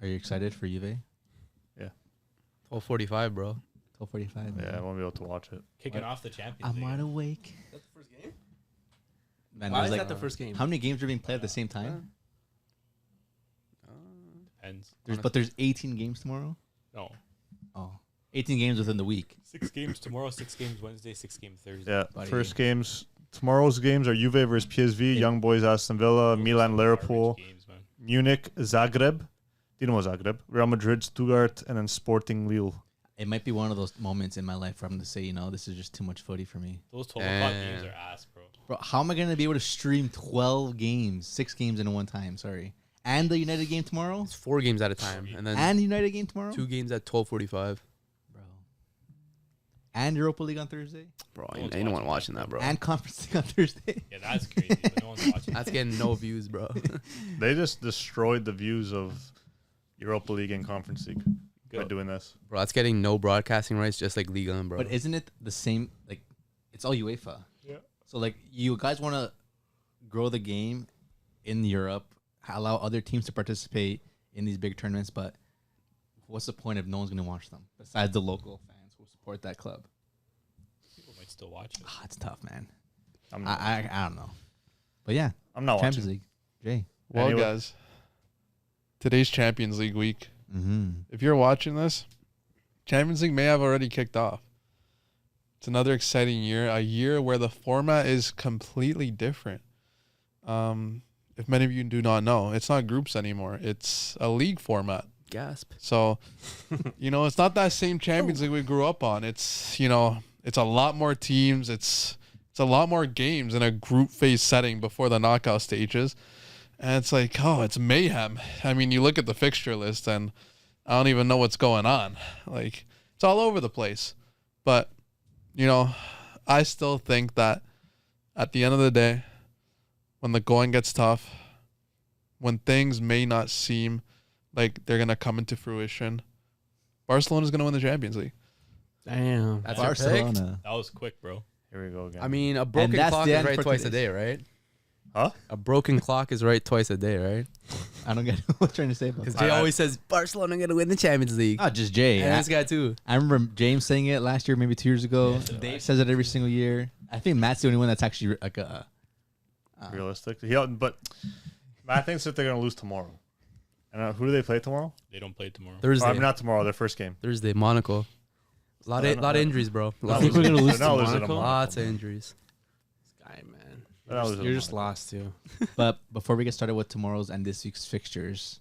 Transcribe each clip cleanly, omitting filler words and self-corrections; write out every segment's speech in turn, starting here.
Are you excited for Juve? Yeah. 12:45, bro. 12:45. Yeah, I won't be able to watch it. Kicking off the Champions I'm League. wide awake. Is that the first game? Man, Why there's is like that the first game? how many games are being played at the same time? Depends. But there's 18 games tomorrow. No. Oh, 18 games within the week. 6 games tomorrow, 6 games Wednesday, 6 games Thursday. Yeah, Buddy. first games. Tomorrow's games are Juve versus PSV, Young Boys Aston Villa, Those are Milan some Liverpool, garbage games, man. Munich Zagreb, Dinamo Zagreb, Real Madrid Stuttgart, and then Sporting Lille. It might be one of those moments in my life where I'm going to say, you know, this is just too much footy for me. Those 12 o'clock games are ass, bro. Bro, how am I going to be able to stream 12 games, 6 games in one time? Sorry. And the United game tomorrow? It's 4 games at a time, and then And the United game tomorrow? 2 games at 12:45. Bro. And Europa League on Thursday? Bro, No one's ain't no one watching watching that, bro. And Conference League on Thursday? Yeah, that's crazy, but no one's watching. That's getting no views, bro. They just destroyed the views of Europa League and Conference League by Good. doing this. Bro, that's getting no broadcasting rights, just like Liga, bro. But isn't it the same? Like, it's all UEFA. Yeah. So, like, you guys want to grow the game in Europe, allow other teams to participate in these big tournaments, but what's the point if no one's going to watch them besides the local fans who support that club? People might still watch it. It's tough, man. I'm not, I don't know. But yeah, I'm not Champions watching. League. Jay. Well, Anyway. guys, today's Champions League week. Mm-hmm. If you're watching this, Champions League may have already kicked off. It's another exciting year, a year where the format is completely different. If many of you do not know, it's not groups anymore. It's a league format. Gasp. So, it's not that same Champions League we grew up on. It's, it's a lot more teams. It's a lot more games in a group phase setting before the knockout stages. And it's like, it's mayhem. I mean, you look at the fixture list and I don't even know what's going on. Like, it's all over the place. But, I still think that at the end of the day, when the going gets tough, when things may not seem like they're going to come into fruition, Barcelona's going to win the Champions League. Damn. That's our pick. Barcelona. That was quick, bro. Here we go again. I mean, a broken that's clock the is end right for twice a today. day, right? Huh? A broken clock is right twice a day, right? I don't get what you're trying to say about Because that. Jay always says Barcelona going to win the Champions League. Not just Jay. And this guy too. I remember James saying it last year, maybe 2 years ago. Yeah, Dave says it every single year. I think Matt's the only one that's actually like a Realistic. But I think that they're going to lose tomorrow. And who do they play tomorrow? They don't play tomorrow. Thursday. I mean, not tomorrow, their first game. Thursday, Monaco. Lot of injuries, bro. I think we're gonna lose to They're not losing to Monaco. Monaco. Lots of injuries. Guy, man. They're not losing to You're just Monaco. lost too. But before we get started with tomorrow's and this week's fixtures,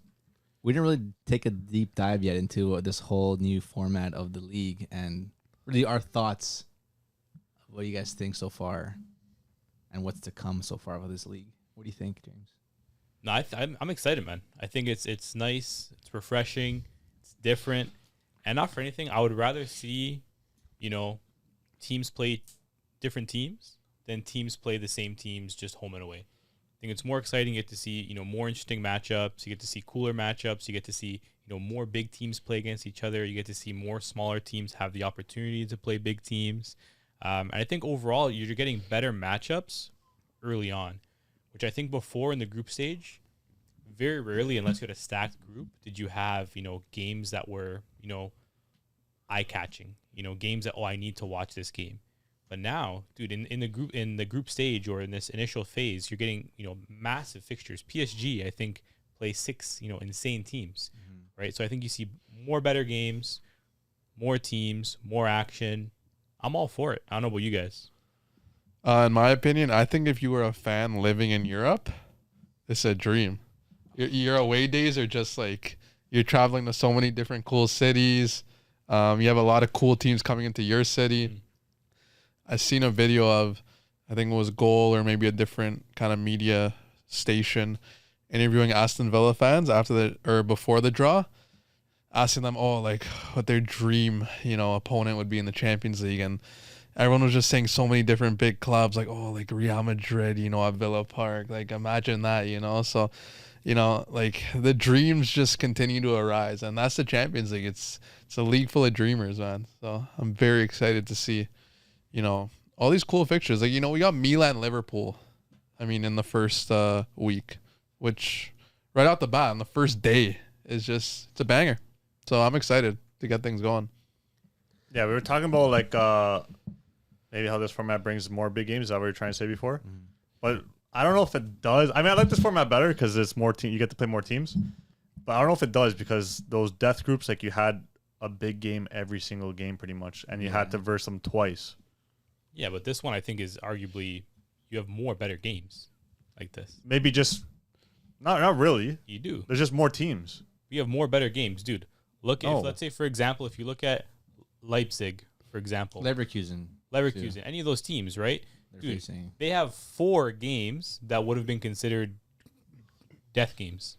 we didn't really take a deep dive yet into this whole new format of the league and really our thoughts of what you guys think so far and what's to come so far with this league. What do you think, James? No, I'm excited, man. I think it's nice, it's refreshing, it's different, and not for anything. I would rather see, teams play different teams than teams play the same teams just home and away. I think it's more exciting. You get to see more interesting matchups. You get to see cooler matchups. You get to see more big teams play against each other. You get to see more smaller teams have the opportunity to play big teams. And I think overall you're getting better matchups early on, which I think before in the group stage, very rarely, unless you had a stacked group, did you have, games that were, eye-catching, games that, I need to watch this game. But now, dude, in the group stage or in this initial phase, you're getting, massive fixtures. PSG, I think, play 6, insane teams, right? So I think you see more better games, more teams, more action. I'm all for it. I don't know about you guys. In my opinion, I think if you were a fan living in Europe, it's a dream. Your away days are just like you're traveling to so many different cool cities. You have a lot of cool teams coming into your city. I seen a video of, I think it was Goal or maybe a different kind of media station interviewing Aston Villa fans before the draw, asking them, what their dream, opponent would be in the Champions League. And everyone was just saying so many different big clubs, like Real Madrid, at Villa Park. Like, imagine that, So, the dreams just continue to arise. And that's the Champions League. It's a league full of dreamers, man. So I'm very excited to see, all these cool fixtures. Like, we got Milan Liverpool, in the first week, which right out the bat, on the first day, it's a banger. So I'm excited to get things going. Yeah, we were talking about like maybe how this format brings more big games. Is that what you were trying to say before? But I don't know if it does. I mean, I like this format better because it's more team. You get to play more teams. But I don't know if it does because those death groups, like you had a big game every single game pretty much, and you had to verse them twice. Yeah, but this one I think is arguably you have more better games like this. Maybe just not really. You do. There's just more teams. You have more better games, dude. Look, if let's say for example, if you look at Leipzig, for example, Leverkusen, any of those teams, right? they're Dude, facing. they have 4 games that would have been considered death games,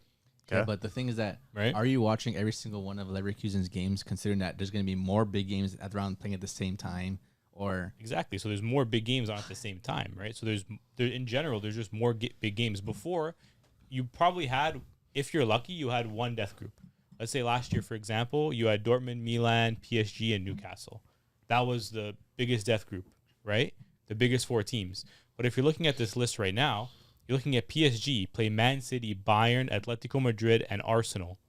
Yeah, Okay. but the thing is that right? are you watching every single one of Leverkusen's games, considering that there's going to be more big games at around playing at the same time, or Exactly. So there's more big games on at the same time, right? So in general, there's just more big games. Before, you probably had, if you're lucky, you had one death group. Let's say last year, for example, you had Dortmund, Milan, PSG, and Newcastle. That was the biggest death group, right? The biggest 4 teams. But if you're looking at this list right now, you're looking at PSG, play Man City, Bayern, Atletico Madrid, and Arsenal.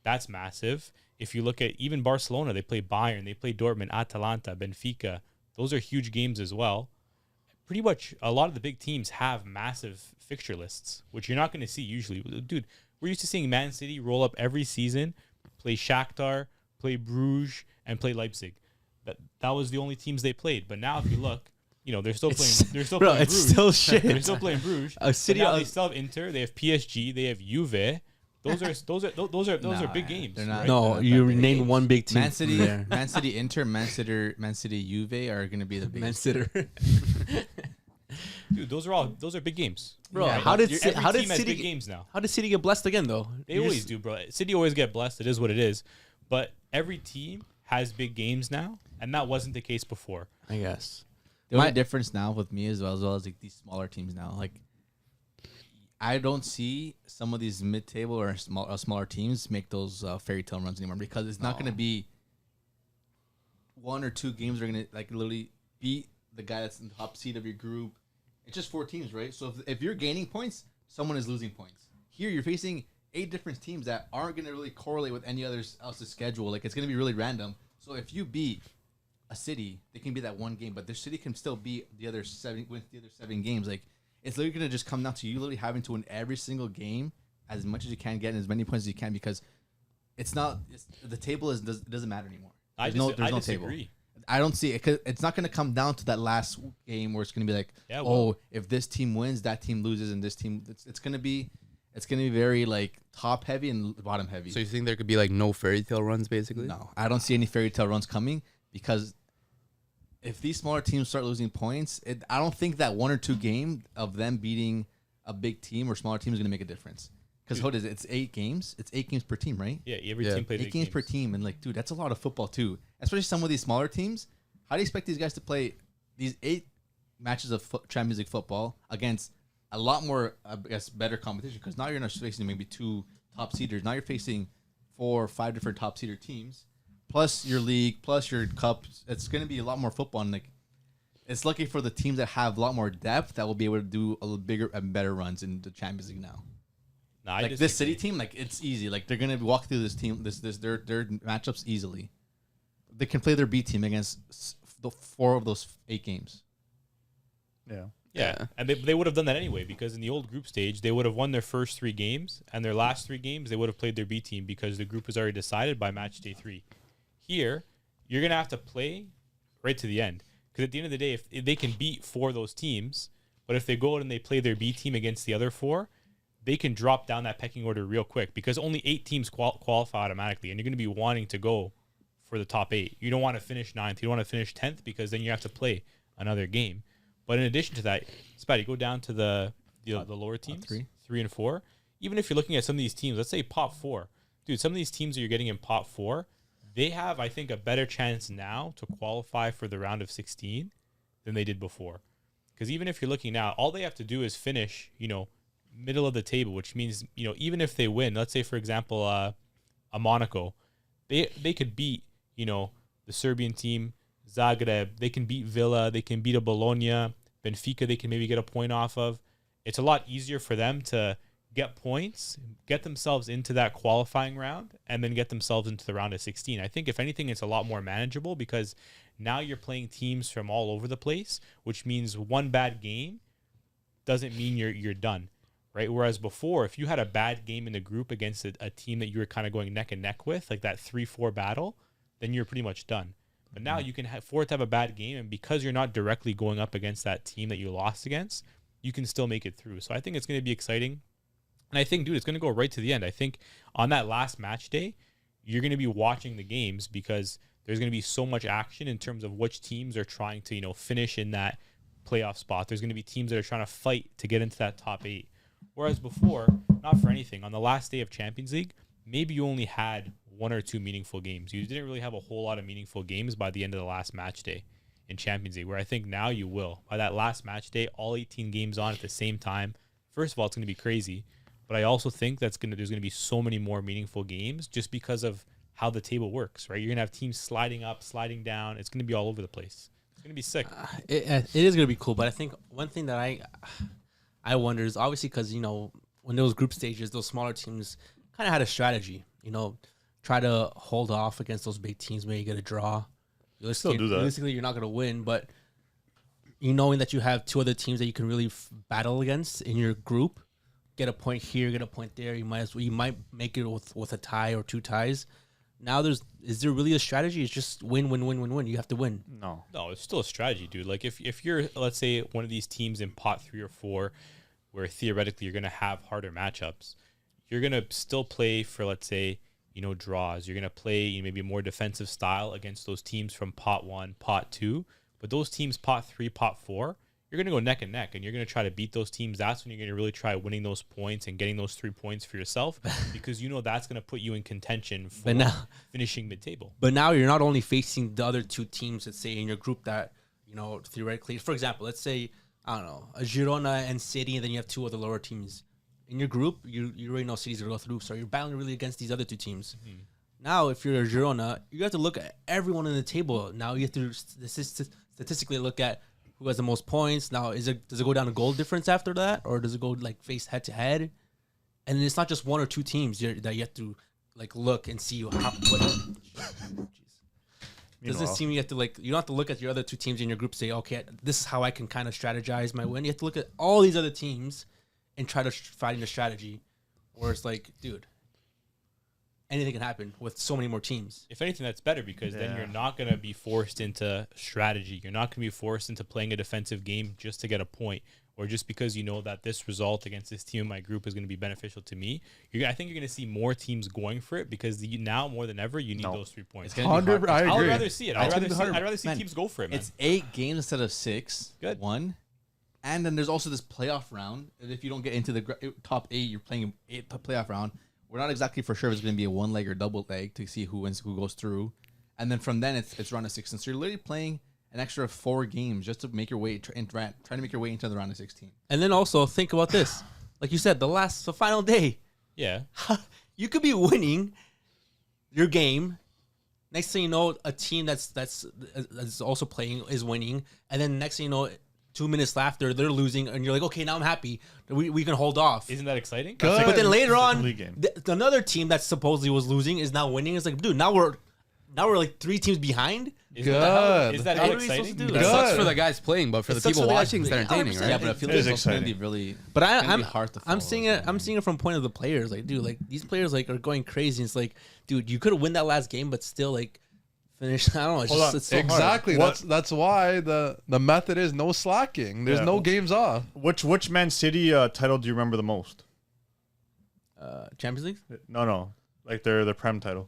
That's massive. If you look at even Barcelona, they play Bayern, they play Dortmund, Atalanta, Benfica. Those are huge games as well. Pretty much a lot of the big teams have massive fixture lists, which you're not going to see usually. Dude, we're used to seeing Man City roll up every season, play Shakhtar, play Bruges, and play Leipzig. That was the only teams they played. But now if you look, they're still playing. They're still Bro, playing it's Bruges. still shit. They're still playing Bruges. A City But now on- they still have Inter. They have PSG. They have Juve. Those are big games. they're not. right? No, They're you not big named games. one big team. Man City, there. Man City, Inter, Man City, Juve are going to be the Man biggest. City. Dude, those are big games. Bro, Yeah, how did every how did team has City big games now? how did City get blessed again though? They always do, bro. City always get blessed. It is what it is. But every team has big games now, and that wasn't the case before. I guess. The only My- difference now with me as well as like these smaller teams now, like I don't see some of these mid-table or smaller teams make those fairy tale runs anymore because it's not going to be 1 or 2 games that are going to like literally beat the guy that's in the top seed of your group. It's just 4 teams, right? So if you're gaining points, someone is losing points. Here you're facing 8 different teams that aren't going to really correlate with any else's schedule. Like it's going to be really random. So if you beat a city, they can be that one game, but their city can still beat the other 7 games. Like it's literally gonna just come down to you literally having to win every single game as much as you can, get as many points as you can, because the table doesn't matter anymore. I There's no table. disagree. I don't see it because it's not gonna come down to that last game where it's gonna be like, Yeah, well- if this team wins, that team loses, and this team it's gonna be very like top heavy and bottom heavy. So you think there could be like no fairy tale runs, basically? No, I don't see any fairy tale runs coming because if these smaller teams start losing points, I don't think that 1 or 2 game of them beating a big team or smaller team is going to make a difference. Because what is it? It's 8 games. It's 8 games per team, right? Yeah, every Yeah. team plays 8 games per team, and like, dude, that's a lot of football too. Especially some of these smaller teams. How do you expect these guys to play these 8 matches of Champions League football against a lot more, I guess, better competition? Because now you're not facing maybe 2 top seeders. Now you're facing 4 or 5 different top seeder teams, plus your league, plus your cups. It's going to be a lot more football. And like, it's lucky for the teams that have a lot more depth that will be able to do a little bigger and better runs in the Champions League now. Nah, Like this City team, like it's easy. Like they're gonna walk through this team, their matchups easily. They can play their B team against the 4 of those 8 games. Yeah. Yeah, and they would have done that anyway because in the old group stage, they would have won their first 3 games, and their last 3 games, they would have played their B team because the group was already decided by match day 3. Here, you're going to have to play right to the end because at the end of the day, if they can beat 4 of those teams, but if they go out and they play their B team against the other 4, they can drop down that pecking order real quick because only 8 teams qualify automatically, and you're going to be wanting to go for the top 8. You don't want to finish 9th. You don't want to finish 10th because then you have to play another game. But in addition to that, Spatty, go down to the lower teams, 3 and 4. Even if you're looking at some of these teams, let's say pot 4. Dude, some of these teams that you're getting in pot 4, they have, I think, a better chance now to qualify for the round of 16 than they did before. Because even if you're looking now, all they have to do is finish, middle of the table, which means, even if they win, let's say, for example, a Monaco, they could beat, the Serbian team, Zagreb, they can beat Villa, they can beat a Bologna, Benfica, they can maybe get a point off of. It's a lot easier for them to get points, get themselves into that qualifying round, and then get themselves into the round of 16. I think if anything, it's a lot more manageable because now you're playing teams from all over the place, which means one bad game doesn't mean you're done, right? Whereas before, if you had a bad game in the group against a team that you were kind of going neck and neck with, like that 3-4 battle, then you're pretty much done. But now you can afford to have a bad game, and because you're not directly going up against that team that you lost against, you can still make it through. So I think it's going to be exciting. And I think, dude, it's going to go right to the end. I think on that last match day, you're going to be watching the games because there's going to be so much action in terms of which teams are trying to, finish in that playoff spot. There's going to be teams that are trying to fight to get into that top 8. Whereas before, not for anything, on the last day of Champions League, maybe you only had 1 or 2 meaningful games. You didn't really have a whole lot of meaningful games by the end of the last match day in Champions League, where I think now you will. By that last match day, all 18 games on at the same time. First of all, it's going to be crazy. But I also think there's going to be so many more meaningful games just because of how the table works, right? You're going to have teams sliding up, sliding down. It's going to be all over the place. It's going to be sick. It is going to be cool, but I think one thing that I wonder is obviously because, when those group stages, those smaller teams kind of had a strategy, try to hold off against those big teams, maybe get a draw. Still do that. Realistically, you're not going to win, but knowing that you have 2 other teams that you can really battle against in your group, get a point here, get a point there. You might make it with a tie or 2 ties. Now is there really a strategy? It's just win. You have to win. No, it's still a strategy, dude. Like if you're, let's say, one of these teams in pot 3 or 4, where theoretically you're gonna have harder matchups, you're gonna still play for, let's say, draws. You're gonna play maybe a more defensive style against those teams from pot 1, pot 2. But those teams pot 3, pot 4. You're going to go neck and neck, and you're going to try to beat those teams. That's when you're going to really try winning those points and getting those 3 points for yourself because that's going to put you in contention for finishing mid-table. But now you're not only facing the other 2 teams, let's say, in your group that, theoretically, for example, let's say, I don't know, a Girona and City, and then you have 2 other lower teams. In your group, you already know City's going to go through, so you're battling really against these other 2 teams. Mm-hmm. Now, if you're a Girona, you have to look at everyone in the table. Now you have to statistically look at who has the most points. Now, does it go down to goal difference after that, or does it go face head to head? And it's not just 1 or 2 teams that you have to look and see Does this team you have to you don't have to look at your other 2 teams in your group and say, okay, this is how I can kind of strategize my win. You have to look at all these other teams and try to find a strategy. Where it's dude, anything can happen with so many more teams. If anything, that's better because then you're not going to be forced into strategy. You're not going to be forced into playing a defensive game just to get a point or just because you know that this result against this team in my group is going to be beneficial to me. I think you're going to see more teams going for it because now more than ever you need those 3 points. I agree. I would rather see it. I'd rather see teams go for it, man. It's 8 games instead of 6. Good. 1. And then there's also this playoff round. And if you don't get into the top 8, you're playing a playoff round. We're not exactly for sure if it's going to be a 1 leg or double leg to see who wins, who goes through. And then from then, it's round of 16. So you're literally playing an extra 4 games just to make your way, trying to make your way into the round of 16. And then also think about this. Like you said, the final day. Yeah. You could be winning your game. Next thing you know, a team that's also playing is winning. And then next thing you know, 2 minutes after, they're losing, and you're like, okay, now I'm happy. We can hold off. Isn't that exciting? Good. But then later on, game. Another team that supposedly was losing is now winning. It's like, dude, now we're 3 teams behind. Is Good. that What not are we supposed to exciting? do? It Good. sucks for the guys playing, but for the sucks people for the guys watching, it's playing. entertaining, 100%. right? Yeah, but I feel It like is it's going to be exciting. really. But it's gonna be hard to follow. I'm seeing it from point of the players. Like, dude, these players are going crazy. It's like, dude, you could have win that last game, but still finish. I don't know. It's so Exactly. Hard. That's why the method is no slacking. There's no games off. Which Man City title do you remember the most? hard. Champions League. No. Like their Prem title.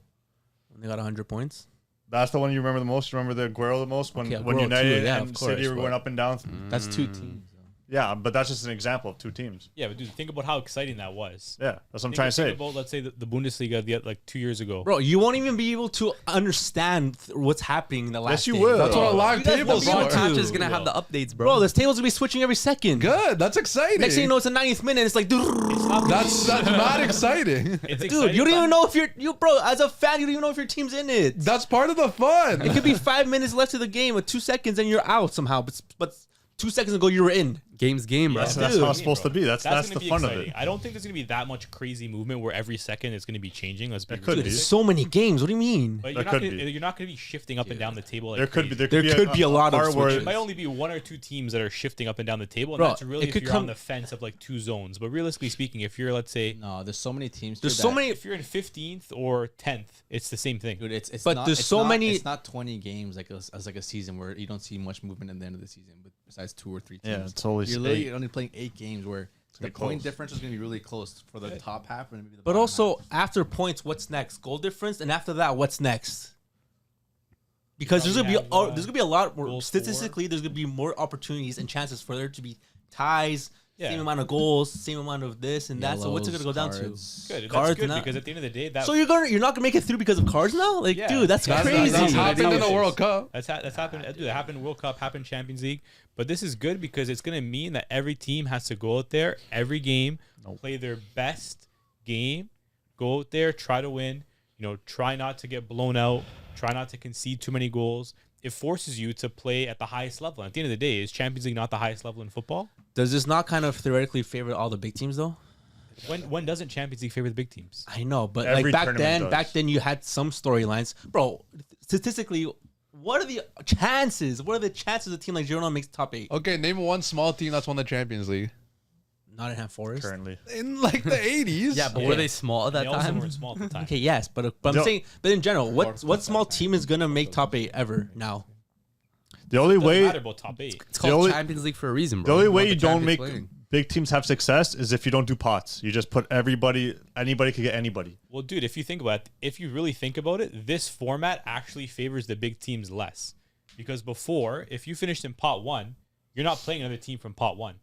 When they got 100 points. That's the one you remember the most. You remember the Aguero the most when Okay, when Aguero United too, yeah, and of course, City were going but- up and down. That's 2 teams. Yeah, but that's just an example of 2 teams. Yeah, but dude, think about how exciting that was. Yeah, that's what I'm trying to say. Think about, let's say, the Bundesliga 2 years ago. Bro, you won't even be able to understand what's happening in the last Yes, you game. will. That's what a live You guys table's won't be able for. to. Match is gonna have the updates, bro. Bro, this table's gonna be switching every second. Good. That's exciting. Next thing you know, it's the 90th minute. It's like, That's not exciting. It's dude, exciting, you don't but- even know if bro, as a fan, you don't even know if your team's in it. That's part of the fun. It could be 5 minutes left of the game with 2 seconds and you're out somehow. But 2 seconds ago, you were in. game, bro. That's how it's supposed to be. That's gonna the be fun exciting. of it. I don't think there's gonna be that much crazy movement where every second it's gonna be changing. Let's be There could realistic. be. There's so many games. What do you mean? But There you're not gonna be shifting up and down the table. Like There could be. crazy. There could be a lot of part where- switches. It might only be one or two teams that are shifting up and down the table, and Bro, that's really it if could you're come- on the fence of like two zones. But realistically speaking, if you're, let's say, No, there's so many teams. There's here so that- many. if you're in 15th or 10th, it's the same thing. Dude, it's But not, there's it's so not- many- It's not 20 games like as like a season where you don't see much movement at the end of the season, but besides 2 or 3 teams. Yeah, it's always You're literally 8. only playing 8 games where the gonna be point close. difference is going to be really close for the top half and maybe the But bottom also half. after points, what's next? Goal difference, and after that, what's next? Because there's gonna probably be have, there's gonna be a lot more goals statistically. There's gonna be more opportunities and chances for there to be ties, Yeah. same amount of goals, same amount of this and that. So what's it gonna go down to? Cards. Good. Cards That's good not- because at the end of the day, that So you're not gonna make it through because of cards now? Like, Yeah. dude, that's That's- crazy. That's how happened in it the is. World Cup. That's happened. Dude, that happened in World Cup, happened in Champions League. But this is good because it's going to mean that every team has to go out there every game, play their best game, go out there, try to win. Try not to get blown out. Try not to concede too many goals. It forces you to play at the highest level. And at the end of the day, is Champions League not the highest level in football? Does this not kind of theoretically favor all the big teams though? When doesn't Champions League favor the big teams? I know, but Every like tournament back does. then you had some storylines, bro. Statistically, what are the chances? What are the chances a team like Girona makes top 8? Okay, name one small team that's won the Champions League Nottingham Forest. Currently, in like the 80s. Yeah, but were they small at They that also time? weren't small at the time. Okay, yes, but I'm No. saying, but in general, what small team is gonna make top 8 ever now? the only It doesn't way matter about top 8. It's called only- Champions League for a reason, the bro. only You way want you the don't champions make playing. big teams have success is if you don't do pots. You just put anybody could get anybody. Well, dude, if you think about it, if you really think about it, this format actually favors the big teams less. Because before, if you finished in pot 1, you're not playing another team from pot 1.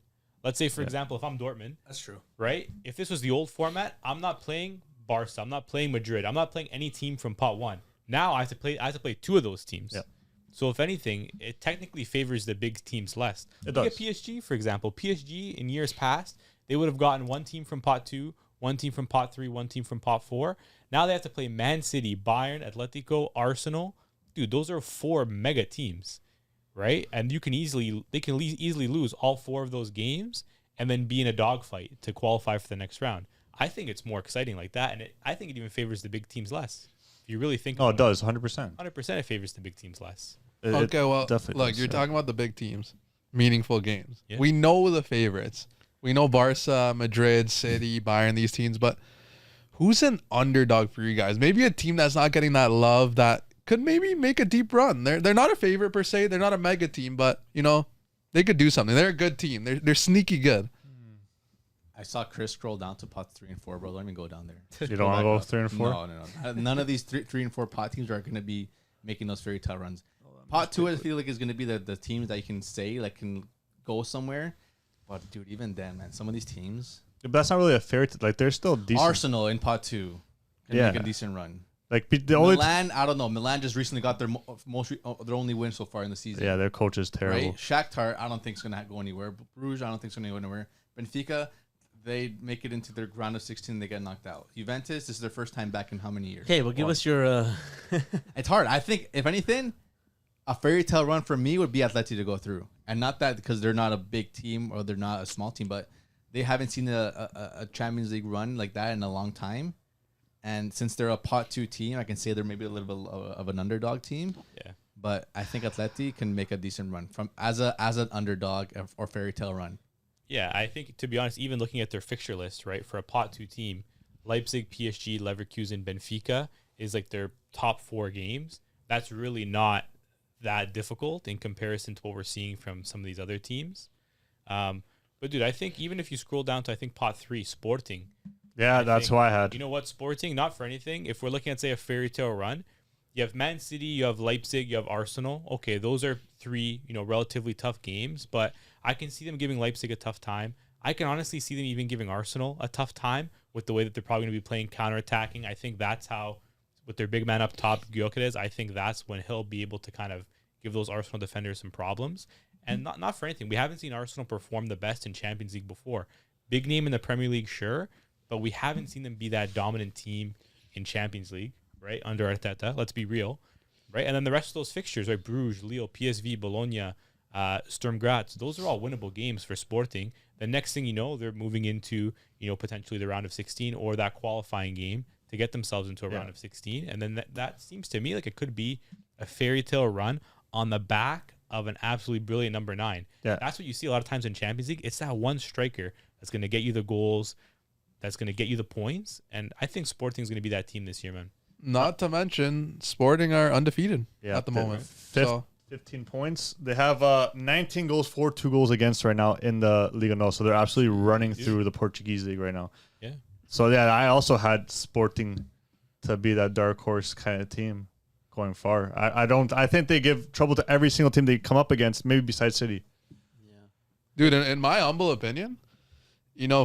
Let's say, for example, if I'm Dortmund, That's true. right? If this was the old format, I'm not playing Barca. I'm not playing Madrid. I'm not playing any team from pot 1. Now I have to play 2 of those teams. Yeah. So if anything, it technically favors the big teams less. It Look does. at PSG, for example. PSG in years past, they would have gotten 1 team from pot 2, 1 team from pot 3, 1 team from pot 4. Now they have to play Man City, Bayern, Atletico, Arsenal. Dude, those are 4 mega teams, right? And they can easily lose all 4 of those games and then be in a dogfight to qualify for the next round. I think it's more exciting like that, and I think it even favors the big teams less. If you really think Oh, it about does 100%. 100% it favors the big teams less. Okay, well, definitely look, does, you're yeah. talking about the big teams, meaningful games. Yeah. We know the favorites. We know Barca, Madrid, City, Bayern, these teams, but who's an underdog for you guys? Maybe a team that's not getting that love that could maybe make a deep run. They're not a favorite per se. They're not a mega team, but they could do something. They're a good team. They're sneaky good. I saw Chris scroll down to pot 3 and 4, bro. Let me go down there. You don't want to go 3 and 4? No. None of these 3 and 4 pot teams are going to be making those fairy tale runs. Pot 2, I feel like, is going to be the teams that you can say like can go somewhere. But dude, even then, man, some of these teams, But that's not really a fair. Like they're still decent. Arsenal in pot 2, can Yeah. make a decent run. Like the only. Milan, I don't know. Milan just recently got their their only win so far in the season. Yeah, their coach is terrible. Right? Shakhtar, I don't think is going to go anywhere. Bruges, I don't think is going to go anywhere. Benfica, they make it into their round of 16, they get knocked out. Juventus, this is their first time back in how many years? Okay, well, give us your. It's hard. I think, if anything, a fairy tale run for me would be Atleti to go through. And not that because they're not a big team or they're not a small team, but they haven't seen a Champions League run like that in a long time. And since they're a pot 2 team, I can say they're maybe a little bit of an underdog team. Yeah. But I think Atleti can make a decent run from as an underdog or fairy tale run. Yeah, I think, to be honest, even looking at their fixture list, right, for a pot 2 team, Leipzig, PSG, Leverkusen, Benfica is like their top 4 games. That's really not that difficult in comparison to what we're seeing from some of these other teams. But dude, I think even if you scroll down to, I think, pot 3, Sporting. Yeah, that's think, who I had. You know what, Sporting, not for anything. If we're looking at, say, a fairy tale run, you have Man City, you have Leipzig, you have Arsenal. Okay, those are 3, relatively tough games, but I can see them giving Leipzig a tough time. I can honestly see them even giving Arsenal a tough time with the way that they're probably going to be playing counterattacking. I think that's how, with their big man up top, Gyökeres, I think that's when he'll be able to kind of give those Arsenal defenders some problems. And not for anything, we haven't seen Arsenal perform the best in Champions League before. Big name in the Premier League, sure, but we haven't seen them be that dominant team in Champions League, right, under Arteta. Let's be real, right? And then the rest of those fixtures, right, Bruges, Lille, PSV, Bologna, Sturm Graz. Those are all winnable games for Sporting. The next thing you know, they're moving into, potentially the round of 16 or that qualifying game to get themselves into a round of 16. And then that seems to me like it could be a fairy tale run on the back of an absolutely brilliant number 9. Yeah. That's what you see a lot of times in Champions League. It's that one striker that's going to get you the goals, that's going to get you the points. And I think Sporting's going to be that team this year, man. Not to mention, Sporting are undefeated at the moment. So 15 points. They have 19 goals for, 2 goals against right now in the Liga No. So they're absolutely running through the Portuguese league right now. Yeah. So yeah, I also had Sporting to be that dark horse kind of team going far. I think they give trouble to every single team they come up against, maybe besides City. dude, in my humble opinion,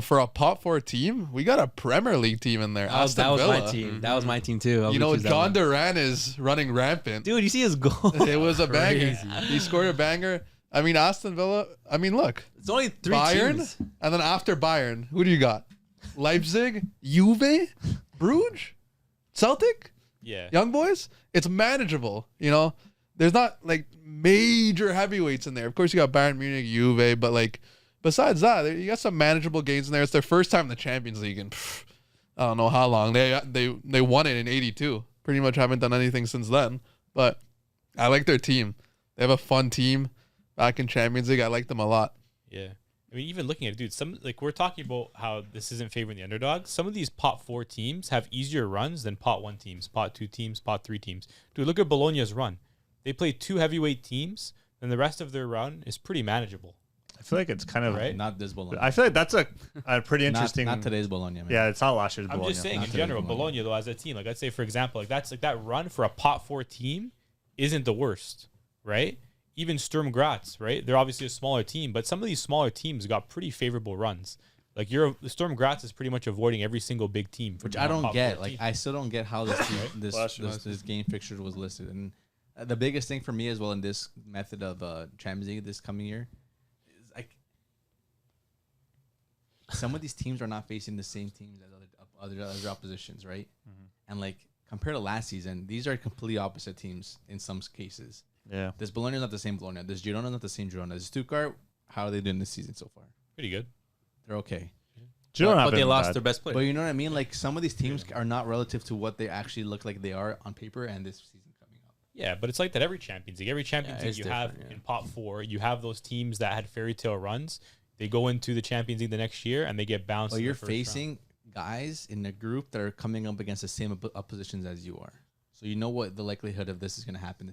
for a pot 4 team, we got a Premier League team in there. That was Villa. my team. That was my team too. John Duran is running rampant. Dude, you see his goal? It was a banger. He scored a banger. I mean, Aston Villa. I mean, look, It's only 3 Bayern, teams. and then after Bayern, who do you got? Leipzig, Juve, Bruges, Celtic, Yeah. Young Boys. It's manageable. There's not like major heavyweights in there. Of course, you got Bayern Munich, Juve, but like besides that, you got some manageable games in there. It's their first time in the Champions League, and I don't know how long they won it in '82. Pretty much haven't done anything since then. But I like their team. They have a fun team back in Champions League. I like them a lot. Yeah. I mean, even looking at it, dude, we're talking about how this isn't favoring the underdogs. Some of these pot 4 teams have easier runs than pot 1 teams, pot 2 teams, pot 3 teams. Dude, look at Bologna's run. They play 2 heavyweight teams, and the rest of their run is pretty manageable. I feel like it's kind of Right? Not this Bologna. I feel like that's a pretty interesting. Not today's Bologna, man. Yeah, it's not last year's I'm Bologna. just saying, Not in today, general, Bologna. Bologna, though, as a team, like let's say, for example, that's that run for a pot 4 team isn't the worst, right? Even Sturm Graz, right? They're obviously a smaller team, but some of these smaller teams got pretty favorable runs. Like the Sturm Graz is pretty much avoiding every single big team, Which being I a don't top get. 4 Like, team. I still don't get how Bless you. this game fixture was listed. And the biggest thing for me as well in this method of Champions League this coming year is like some of these teams are not facing the same teams as other oppositions, right? And like compared to last season, these are completely opposite teams in some cases. Yeah. This Bologna is not the same Bologna. This Girona is not the same Girona. This Stuttgart, how are they doing this season so far? Pretty good. They're okay. But they lost their best player. But you know what I mean? Like some of these teams are not relative to what they actually look like they are on paper and this season coming up. Yeah, but it's like that every Champions League. Every Champions League it's you have different, yeah. in pot 4, you have those teams that had fairy tale runs. They go into the Champions League the next year and they get bounced. Well, in the you're first round. facing guys in a group that are coming up against the same oppositions as you are. So you know what the likelihood of this is going to happen.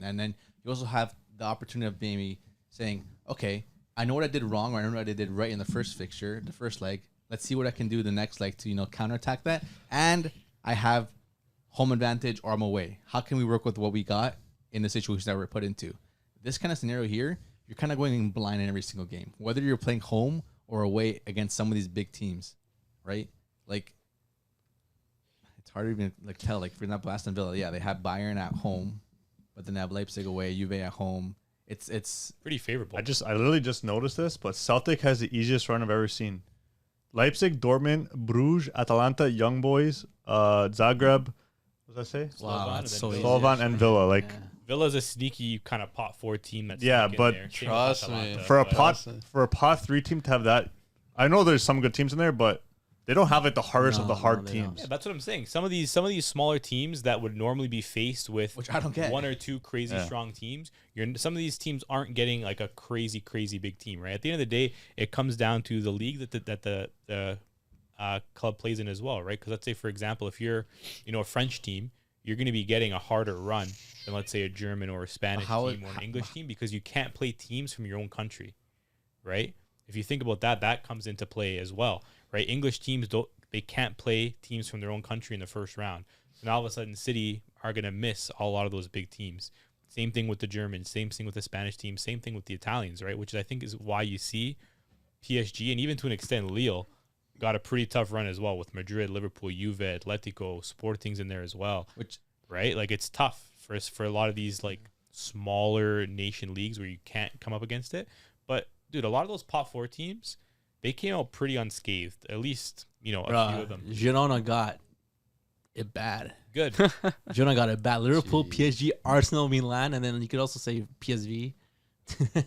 And then you also have the opportunity of maybe saying, okay, I know what I did wrong or I know what I did right in the first fixture, the first leg. Let's see what I can do the next leg to, counterattack that. And I have home advantage or I'm away. How can we work with what we got in the situation that we're put into? This kind of scenario here, you're kind of going in blind in every single game, whether you're playing home or away against some of these big teams, right? Like, it's hard to even tell. Like, for example, Aston Villa, yeah, they have Bayern at home, but then they have Leipzig away, Juve at home. It's Pretty favorable. I literally just noticed this, but Celtic has the easiest run I've ever seen. Leipzig, Dortmund, Bruges, Atalanta, Young Boys, Zagreb. What does that say? Slovan, and then so Villa. easy. Slovan and Villa. Like Villa's a sneaky kind of pot 4 team. That's Yeah, sneak in but there. Same with trust me. Atalanta, for a but- pot 3 team to have that, I know there's some good teams in there, but they don't have the hardest of the hard they don't. teams. Yeah, that's what I'm saying. Some of these smaller teams that would normally be faced with Which I don't get. 1 or 2 crazy strong teams. Some of these teams aren't getting like a crazy big team, right? At the end of the day, it comes down to the league that the club plays in as well, right? Because let's say, for example, if you're a French team, you're going to be getting a harder run than let's say a German or a Spanish team or an English team because you can't play teams from your own country, right? If you think about that comes into play as well, right? English teams they can't play teams from their own country in the first round. So now all of a sudden City are going to miss a lot of those big teams. Same thing with the Germans, same thing with the Spanish team, same thing with the Italians, right? Which I think is why you see PSG and even to an extent Lille got a pretty tough run as well with Madrid, Liverpool, Juve, Atletico, Sporting's in there as well. which Right? Like it's tough for a lot of these like smaller nation leagues where you can't come up against it. But dude, a lot of those pot 4 teams, they came out pretty unscathed. At least, a few of them. Girona got it bad. Good. Girona got it bad. Liverpool, PSG, Arsenal, Milan, and then you could also say PSV.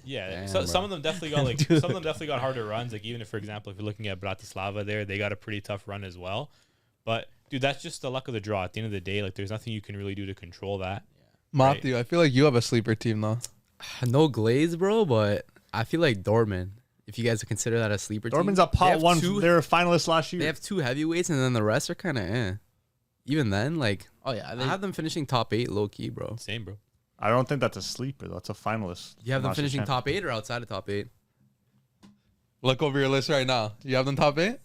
Yeah, Damn, so, bro. some of them definitely got like some of them definitely got harder runs. Like even if, for example, if you're looking at Bratislava, they got a pretty tough run as well. But dude, that's just the luck of the draw. At the end of the day, like there's nothing you can really do to control that. Matthew, I feel like you have a sleeper team though. No glaze, bro, but I feel like Dortmund. If you guys consider that a sleeper team. Dortmund's a They pot have one. two- They were finalists last year. They have 2 heavyweights, and then the rest are kind of Even then, like, Oh yeah, I have them finishing top 8 low key, bro. Same, bro. I don't think that's a sleeper. That's a finalist. You have them Last year's finishing champion. top 8 or outside of top 8? Look over your list right now. You have them top 8?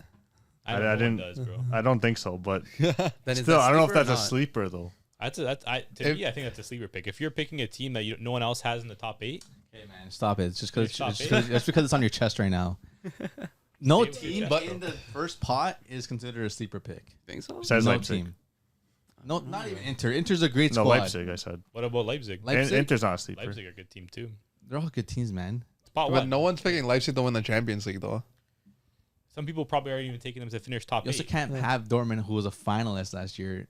I I know no one didn't- does, bro. I don't think so, but Then is still, that I don't know if sleeper or that's a not? sleeper though. To me, I think that's a sleeper pick. If you're picking a team that no one else has in the top 8, Hey man, stop it. It's just because Stop it. that's because it's on your chest right now. No Stay with your team chest, but bro. in the first pot is considered a sleeper pick. Think so? Says no Leipzig. team. No, not even Inter. Inter's a great No, squad. Leipzig. I said. what about Leipzig? Leipzig? Inter's not a sleeper. Leipzig are a good team too. They're all good teams, man. It's pot But one. no one's picking Leipzig to win the Champions League though. Some people probably aren't even taking them to finish top You also 8. can't have Dortmund, who was a finalist last year,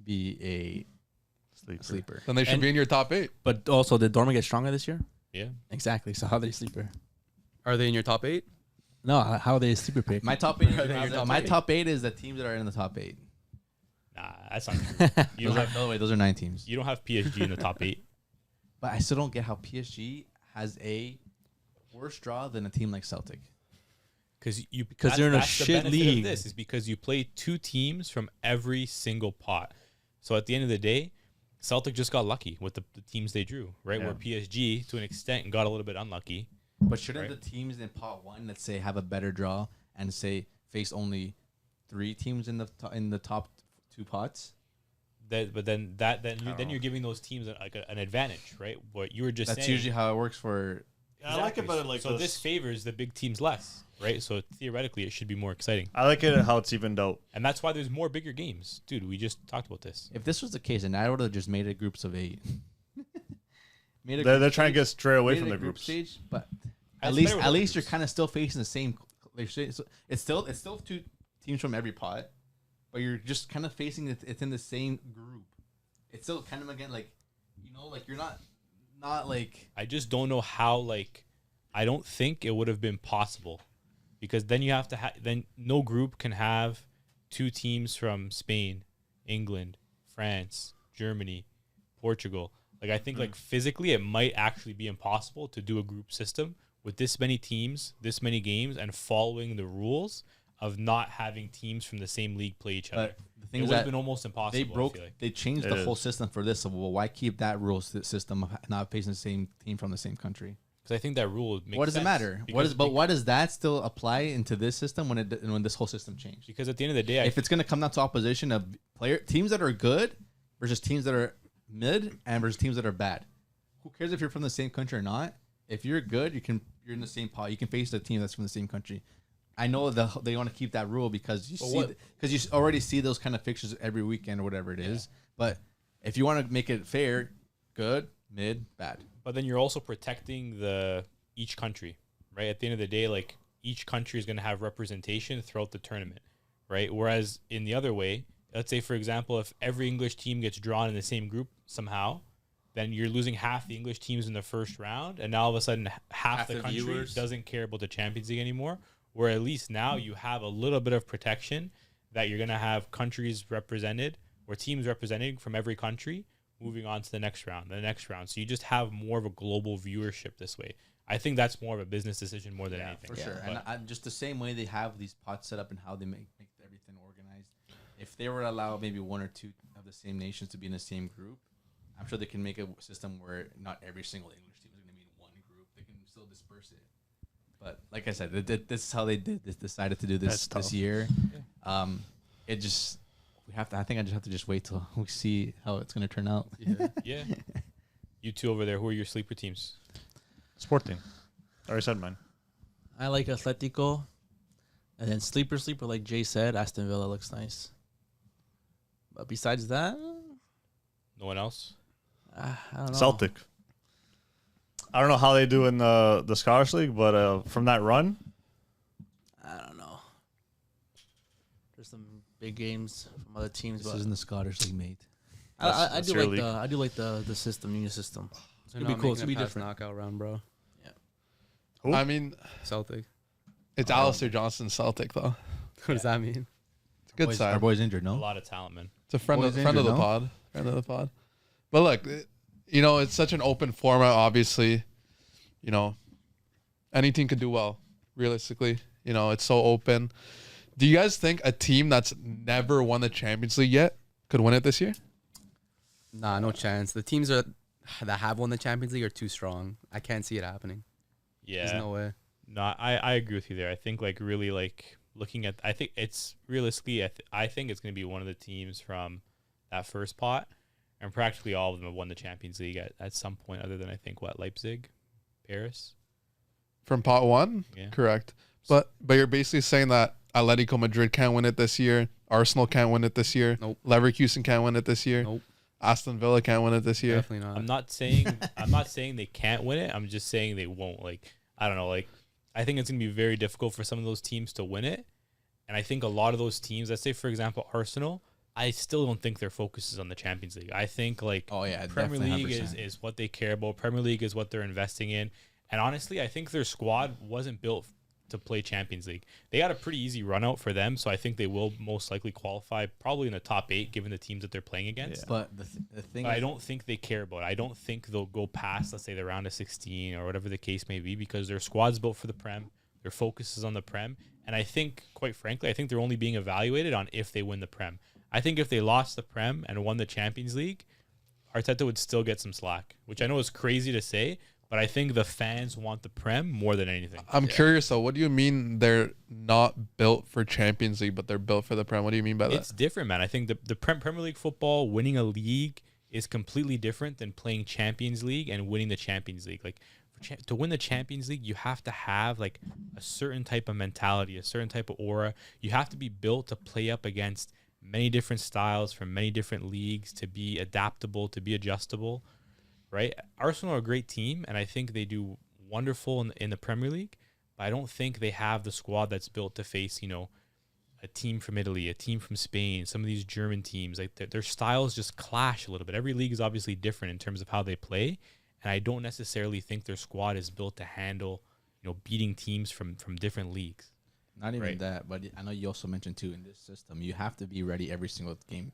be a Sleeper. sleeper. Then they should And- be in your top 8. But also, did Dortmund get stronger this year? Yeah. Exactly. So how are they a sleeper? Are they in your top 8? No, how are they a sleeper pick? My top 8. Your top My eight. top 8 is the teams that are in the top 8. Nah, that's not true. You don't have Those are 9 teams. you don't have PSG in the top 8. But I still don't get how PSG has a worse draw than a team like Celtic. Because they're in a the shit benefit league. Of this is because you play 2 teams from every single pot. So at the end of the day, Celtic just got lucky with the teams they drew, right? Yeah. Where PSG, to an extent, got a little bit unlucky. But shouldn't Right. the teams in pot 1, let's say, have a better draw and say face only 3 teams in the top 2 pots? Then you're giving those teams an advantage, right? What you were just That's saying. usually how it works for. I like it better like so this favors the big teams less, right? So theoretically, it should be more exciting, I like it how it's evened out. and that's why there's more bigger games, dude. We just talked about this. If this was the case, and I would have just made it groups of 8. They're trying to get straight away made from it a the group groups. stage, but That's at least better with you're groups. kind of still facing the same. So it's still 2 teams from every pot, but you're just kind of facing it's in the same group. It's still kind of again like you're not like I just don't know how. I don't think it would have been possible, because then you have to then no group can have 2 teams from Spain, England, France, Germany, Portugal. I think physically it might actually be impossible to do a group system with this many teams, this many games, and following the rules of not having teams from the same league play each other. But the thing It is would have that been almost impossible. they I broke. feel like. They changed It the whole is. system for this. So why keep that rule system of not facing the same team from the same country? Because I think that rule makes What does it sense, matter? because- Why does that still apply into this system when this whole system changed? Because at the end of the day, If it's going to come down to opposition of teams that are good versus teams that are mid and versus teams that are bad, who cares if you're from the same country or not? If you're good, you're in the same pot. You can face a team that's from the same country. I know they want to keep that rule because you already see those kind of fixtures every weekend or whatever it is. But if you want to make it fair, good, mid, bad. But then you're also protecting each country, right? At the end of the day, each country is going to have representation throughout the tournament, right? Whereas in the other way, let's say, for example, if every English team gets drawn in the same group somehow, then you're losing half the English teams in the first round, and now all of a sudden half the country viewers. doesn't care about the Champions League anymore. Where at least now you have a little bit of protection that you're going to have countries represented or teams represented from every country moving on to the next round. So you just have more of a global viewership this way. I think that's more of a business decision more than anything. For sure. But And just the same way they have these pots set up and how they make everything organized. If they were to allow maybe 1 or 2 of the same nations to be in the same group, I'm sure they can make a system where not every single English team is going to be in one group. They can still disperse it. But like I said, this is how they decided to do this That's tough. year. It just I think I just have to just wait till we see how it's going to turn out. yeah. You two over there, who are your sleeper teams? Sporting. I already said mine. I like Atletico, and then sleeper like Jay said, Aston Villa looks nice. But besides that, No one else? I don't know. Celtic. I don't know how they do in the Scottish League, but from that run, I don't know. There's some big games from other teams, This but isn't the Scottish League, mate. I do That's your like league. the system, union system. They're It'll be not cool. making It'll be it past different. knockout round, bro. Who? I mean, Celtic. it's Alistair Johnston Celtic though. What does that mean? It's a good Our side. boy's injured, A no? lot of talent, man. It's a friend Boys of the injured, no? pod. Friend of the pod. But look, it's such an open format. Obviously, any team could do well. Realistically, it's so open. Do you guys think a team that's never won the Champions League yet could win it this year? Nah, no chance. The teams that have won the Champions League are too strong. I can't see it happening. Yeah. There's no way. No, I agree with you there. I think really looking at, I think it's realistically, I think it's going to be one of the teams from that first pot, and practically all of them have won the Champions League at some point, other than I think Leipzig, Paris. From pot one? Yeah. Correct. But you're basically saying that Atletico Madrid can't win it this year. Arsenal can't win it this year. Nope. Leverkusen can't win it this year. Nope. Aston Villa can't win it this year. Definitely not. I'm not saying they can't win it. I'm just saying they won't. I don't know. I think it's gonna be very difficult for some of those teams to win it. And I think a lot of those teams, let's say for example Arsenal, I still don't think their focus is on the Champions League. I think Oh yeah, Premier definitely League 100%. is what they care about. Premier League is what they're investing in. And honestly, I think their squad wasn't built to play Champions League. They had a pretty easy run out for them, so I think they will most likely qualify probably in the top 8 given the teams that they're playing against. But the thing But I is, don't think they care about it. I don't think they'll go past, let's say, the round of 16 or whatever the case may be, because their squad's built for the Prem. Their focus is on the Prem. And I think, quite frankly, I think they're only being evaluated on if they win the Prem. I think if they lost the Prem and won the Champions League, Arteta would still get some slack, which I know is crazy to say, but I think the fans want the Prem more than anything. I'm curious though. What do you mean they're not built for Champions League, but they're built for the Prem? What do you mean by that? It's different, man. I think the Premier League football, winning a league is completely different than playing Champions League and winning the Champions League. To win the Champions League, you have to have a certain type of mentality, a certain type of aura. You have to be built to play up against many different styles from many different leagues, to be adaptable, to be adjustable, right? Arsenal are a great team, and I think they do wonderful in the Premier League, but I don't think they have the squad that's built to face, a team from Italy, a team from Spain, some of these German teams. Their styles just clash a little bit. Every league is obviously different in terms of how they play, and I don't necessarily think their squad is built to handle, beating teams from different leagues. not even right. that, but I know you also mentioned too, in this system, you have to be ready every single game.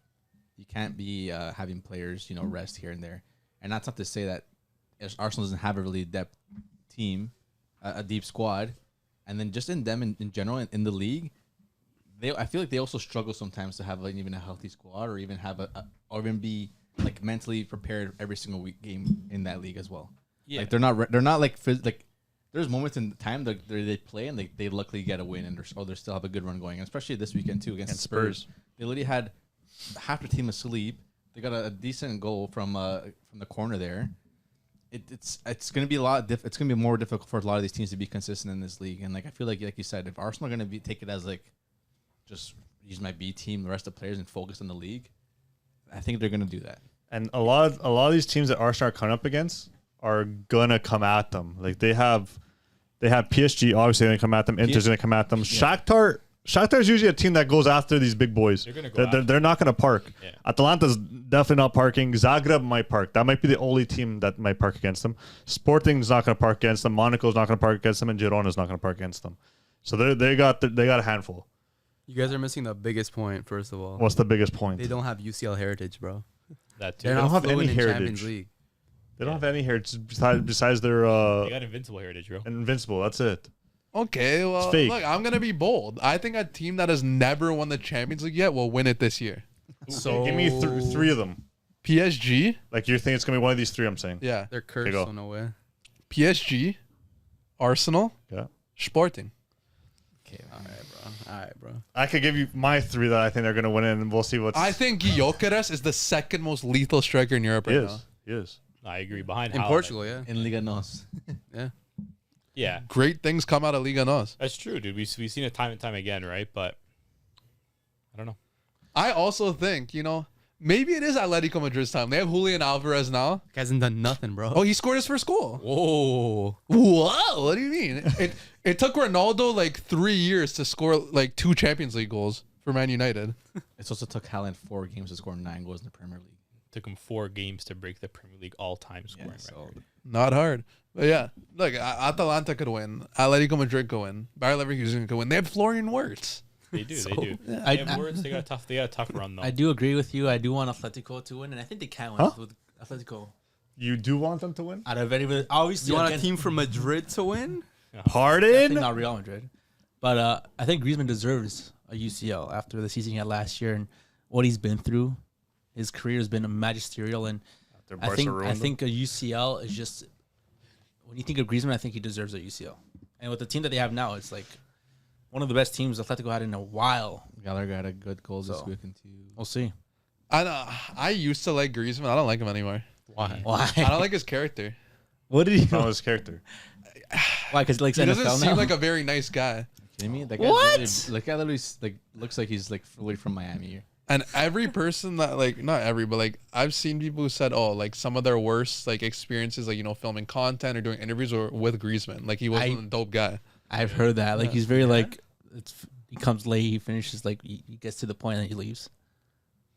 You can't be having players, rest here and there. And that's not to say that Arsenal doesn't have a really depth team, a deep squad, and then just in them in general in the league, I feel like they also struggle sometimes to have even a healthy squad, or even have or even be mentally prepared every single game in that league as well. Yeah. They're not there's moments in time that they play and they luckily get a win, and they still have a good run going, and especially this weekend too against Spurs. They literally had half the team asleep. They got a decent goal from the corner there. It's going to be it's going to be more difficult for a lot of these teams to be consistent in this league. And I feel like you said, if Arsenal are going to take it as just use my B team, the rest of the players, and focus on the league, I think they're going to do that. And a lot of these teams that Arsenal are coming up against are gonna come at them. They have PSG, obviously gonna come at them. Inter's gonna come at them. Yeah. Shakhtar's usually a team that goes after these big boys. They're not going to park. Yeah. Atalanta's definitely not parking. Zagreb might park. That might be the only team that might park against them. Sporting's not going to park against them. Monaco's not going to park against them, and Girona's not going to park against them. So they got a handful. You guys are missing the biggest point. First of all, What's the biggest point? they don't have UCL heritage, bro. That too. They're They not don't have any fluent in heritage. Champions League. They don't have any heritage besides their They got invincible heritage, bro. invincible. That's it. Okay, well, fake. look, I'm gonna be bold. I think a team that has never won the Champions League yet will win it this year. So Give me three of them. PSG, You think it's going to be one of these three, I'm saying. yeah. they're cursed, go. so no way. PSG, Arsenal, Yeah. Sporting. Okay, All right, bro. I could give you my three that I think they're going to win, and we'll see what's... I think Gyökeres is the second most lethal striker in Europe He right is. now. He is. I agree. Behind In Haaland, Portugal, yeah. in Liga Nos. Yeah. Yeah, Great things come out of Liga Nos. that's true, dude. We've seen it time and time again, right? But I don't know. I also think, maybe it is Atletico Madrid's time. They have Julian Alvarez now. He hasn't done nothing, bro. Oh, he scored his first goal. Whoa. Whoa, what do you mean? It took Ronaldo 3 years to score 2 Champions League goals for Man United. It also took Haaland 4 games to score 9 goals in the Premier League. Took him 4 games to break the Premier League all-time scoring record. Not hard. But yeah, look, Atalanta could win. Atletico Madrid could win. Bayer Leverkusen could win. They have Florian Wirtz. They do. They do. They have words. They got a tough run though. I do agree with you. I do want Atletico to win, and I think they can win with Atletico. You do want them to win? Out of very obviously, You want a against- team from Madrid to win? I think Pardon? not Real Madrid, but I think Griezmann deserves a UCL after the season he had last year and what he's been through. His career has been magisterial, and After I Barca think ruined I them? think a UCL is just when you think of Griezmann, I think he deserves a UCL. And with the team that they have now, it's like one of the best teams Atletico had in a while. Gallagher had a good goal this So. week too. We'll see. I used to like Griezmann. I don't like him anymore. Why? Why? I don't like his character. What did he? Not his character. Why? Because like He doesn't NFL seem now. like a very nice guy. Kidding me? That What? Literally like looks like he's like fully from Miami. And every person that like, not every, but like I've seen people who said, oh, like some of their worst like experiences, like, you know, filming content or doing interviews were with Griezmann. Like he wasn't a dope guy. I've heard that. Like he's very like he comes late, he finishes like he gets to the point and he leaves.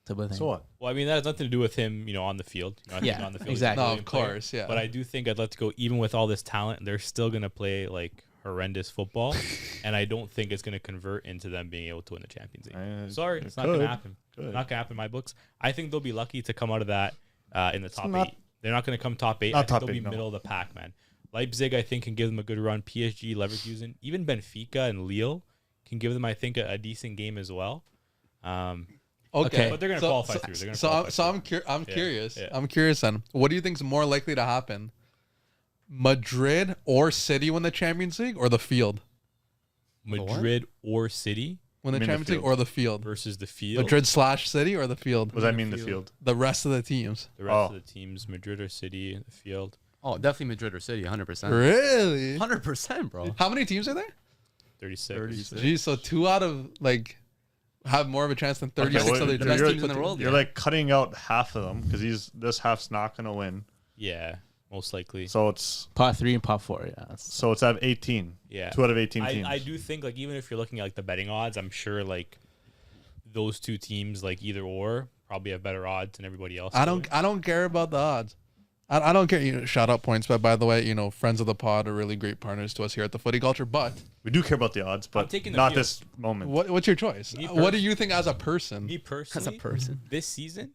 Type of thing. So what? Well, I mean, that has nothing to do with him, on the field. I think Yeah, on the field, exactly. he's a No, of brilliant player. course, yeah. But I do think Atletico, even with all this talent, they're still gonna play like horrendous football, and I don't think it's gonna convert into them being able to win the Champions League. Sorry, it's not could. gonna happen. Could. Not gonna happen in my books. I think they'll be lucky to come out of that in the top not- 8. They're not gonna come top 8. Not I think top they'll 8, be no. middle of the pack, man. Leipzig, I think, can give them a good run. PSG, Leverkusen, even Benfica and Lille can give them, I think, a decent game as well. Okay. But they're gonna qualify through. They're gonna So, qualify so through. I'm curious. yeah. I'm curious then. What do you think is more likely to happen? Madrid or City win the Champions League, or the field Madrid or City win the I mean the Champions League, field. or the field? versus the field. Madrid / City or the field? What does that mean, the field? The rest of the teams. The rest Oh. of the teams, Madrid or City, the field. Oh, definitely Madrid or City, 100%. Really? 100%, bro. How many teams are there? 36. Geez, so 2 out of like have more of a chance than 36 well, other the best teams. teams in the world. You're like cutting out half of them because this half's not gonna win. Yeah, most likely. So it's Pot 3 and pot 4. Yeah. That's- out of 18. Yeah. 2 out of 18 teams. I do think, like, even if you're looking at like the betting odds, I'm sure like those 2 teams, like either or, probably have better odds than everybody else. I don't care about the odds. I don't care. Shout out points, but by the way, friends of the pod are really great partners to us here at the Footy Culture. But We do care about the odds, but taking the not field. this moment. what's your choice? Me What do you think as a person? Me personally, person. this season,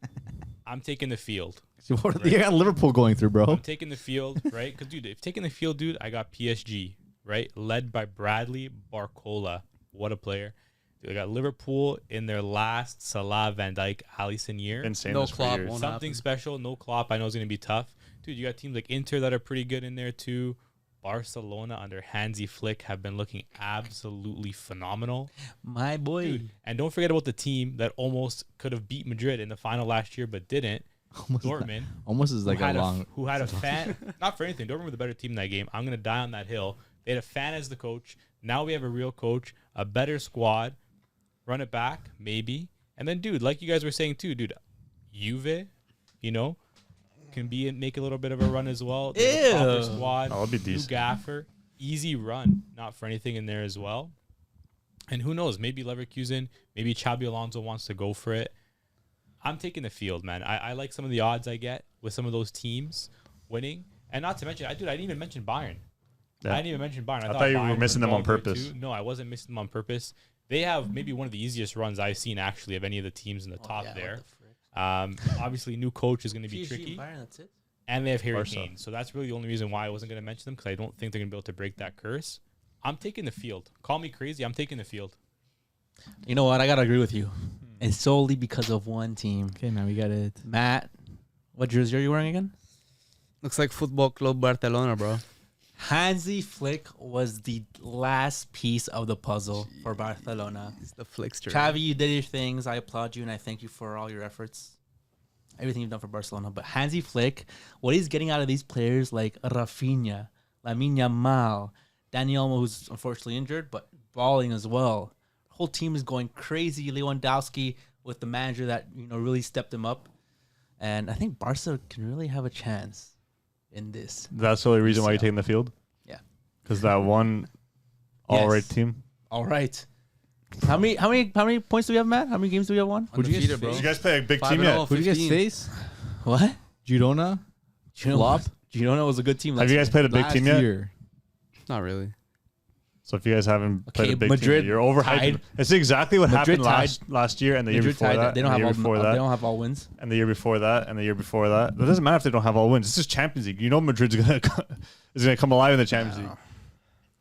I'm taking the field. You got Liverpool going through, bro. I'm taking the field, right? Because, dude, if taking the field, dude, I got PSG, right? Led by Bradley Barcola. What a player. Dude, I got Liverpool in their last Salah, Van Dijk, Alisson year. Insane. No this for Klopp years. won't Something happen. special. No Klopp. I know it's going to be tough. Dude, you got teams like Inter that are pretty good in there, too. Barcelona under Hansi Flick have been looking absolutely phenomenal. My boy. Dude, and don't forget about the team that almost could have beat Madrid in the final last year but didn't. Dortmund. Almost is like who a had long. who had a fan, not for anything. Dortmund were the better team in that game. I'm gonna die on that hill. They had a fan as the coach. Now we have a real coach, a better squad. Run it back, maybe. And then, dude, like you guys were saying too, dude, Juve, can make a little bit of a run as well. They have a proper Ew. squad. That'll be New decent. Gaffer, easy run, not for anything in there as well. And who knows? Maybe Leverkusen, maybe Xabi Alonso wants to go for it. I'm taking the field, man. I like some of the odds I get with some of those teams winning. And not to mention, I didn't even mention Bayern. Yeah. I didn't even mention Bayern. I thought you were Bayern missing them on involved there purpose. too. No, I wasn't missing them on purpose. They have maybe one of the easiest runs I've seen, actually, of any of the teams in the top yeah, there. what the frick? Obviously, new coach is going to be PSG tricky. and Bayern, that's it. And they have Harry Barca. Kane. So that's really the only reason why I wasn't going to mention them, because I don't think they're going to be able to break that curse. I'm taking the field. Call me crazy. I'm taking the field. You know what? I gotta agree with you. And solely because of one team. Okay, man, we got it. Matt, what jersey are you wearing again? Looks like Football Club Barcelona, bro. Hansi Flick was the last piece of the puzzle for Barcelona. It's the Flickster. Xavi, you did your things. I applaud you and I thank you for all your efforts. Everything you've done for Barcelona. But Hansi Flick, what he's getting out of these players like Rafinha, Lamine Yamal, Daniel, who's unfortunately injured, but balling as well. Whole team is going crazy. Lewandowski with the manager that really stepped him up. And I think Barca can really have a chance in this. That's the only reason why you're taking the field? Yeah. Because that one all right team. All right. How many points do we have, Matt? How many games do we have won? Undefeated, bro. Did you guys play a big 5-0, team yet? Who do you guys 15. face? What? Girona Girona, Girona was a good team. Have you guys played a big last team yet? year. Not really. So if you guys haven't played Okay, a big Madrid team, you're overhyped. tied. It's exactly what Madrid happened last year and the year Madrid before tied. that. They don't and the have year all. before They that, don't have all wins. and the year before that, and the year before that. It doesn't matter if they don't have all wins. This is Champions League. You know Madrid's gonna come alive in the Champions League. All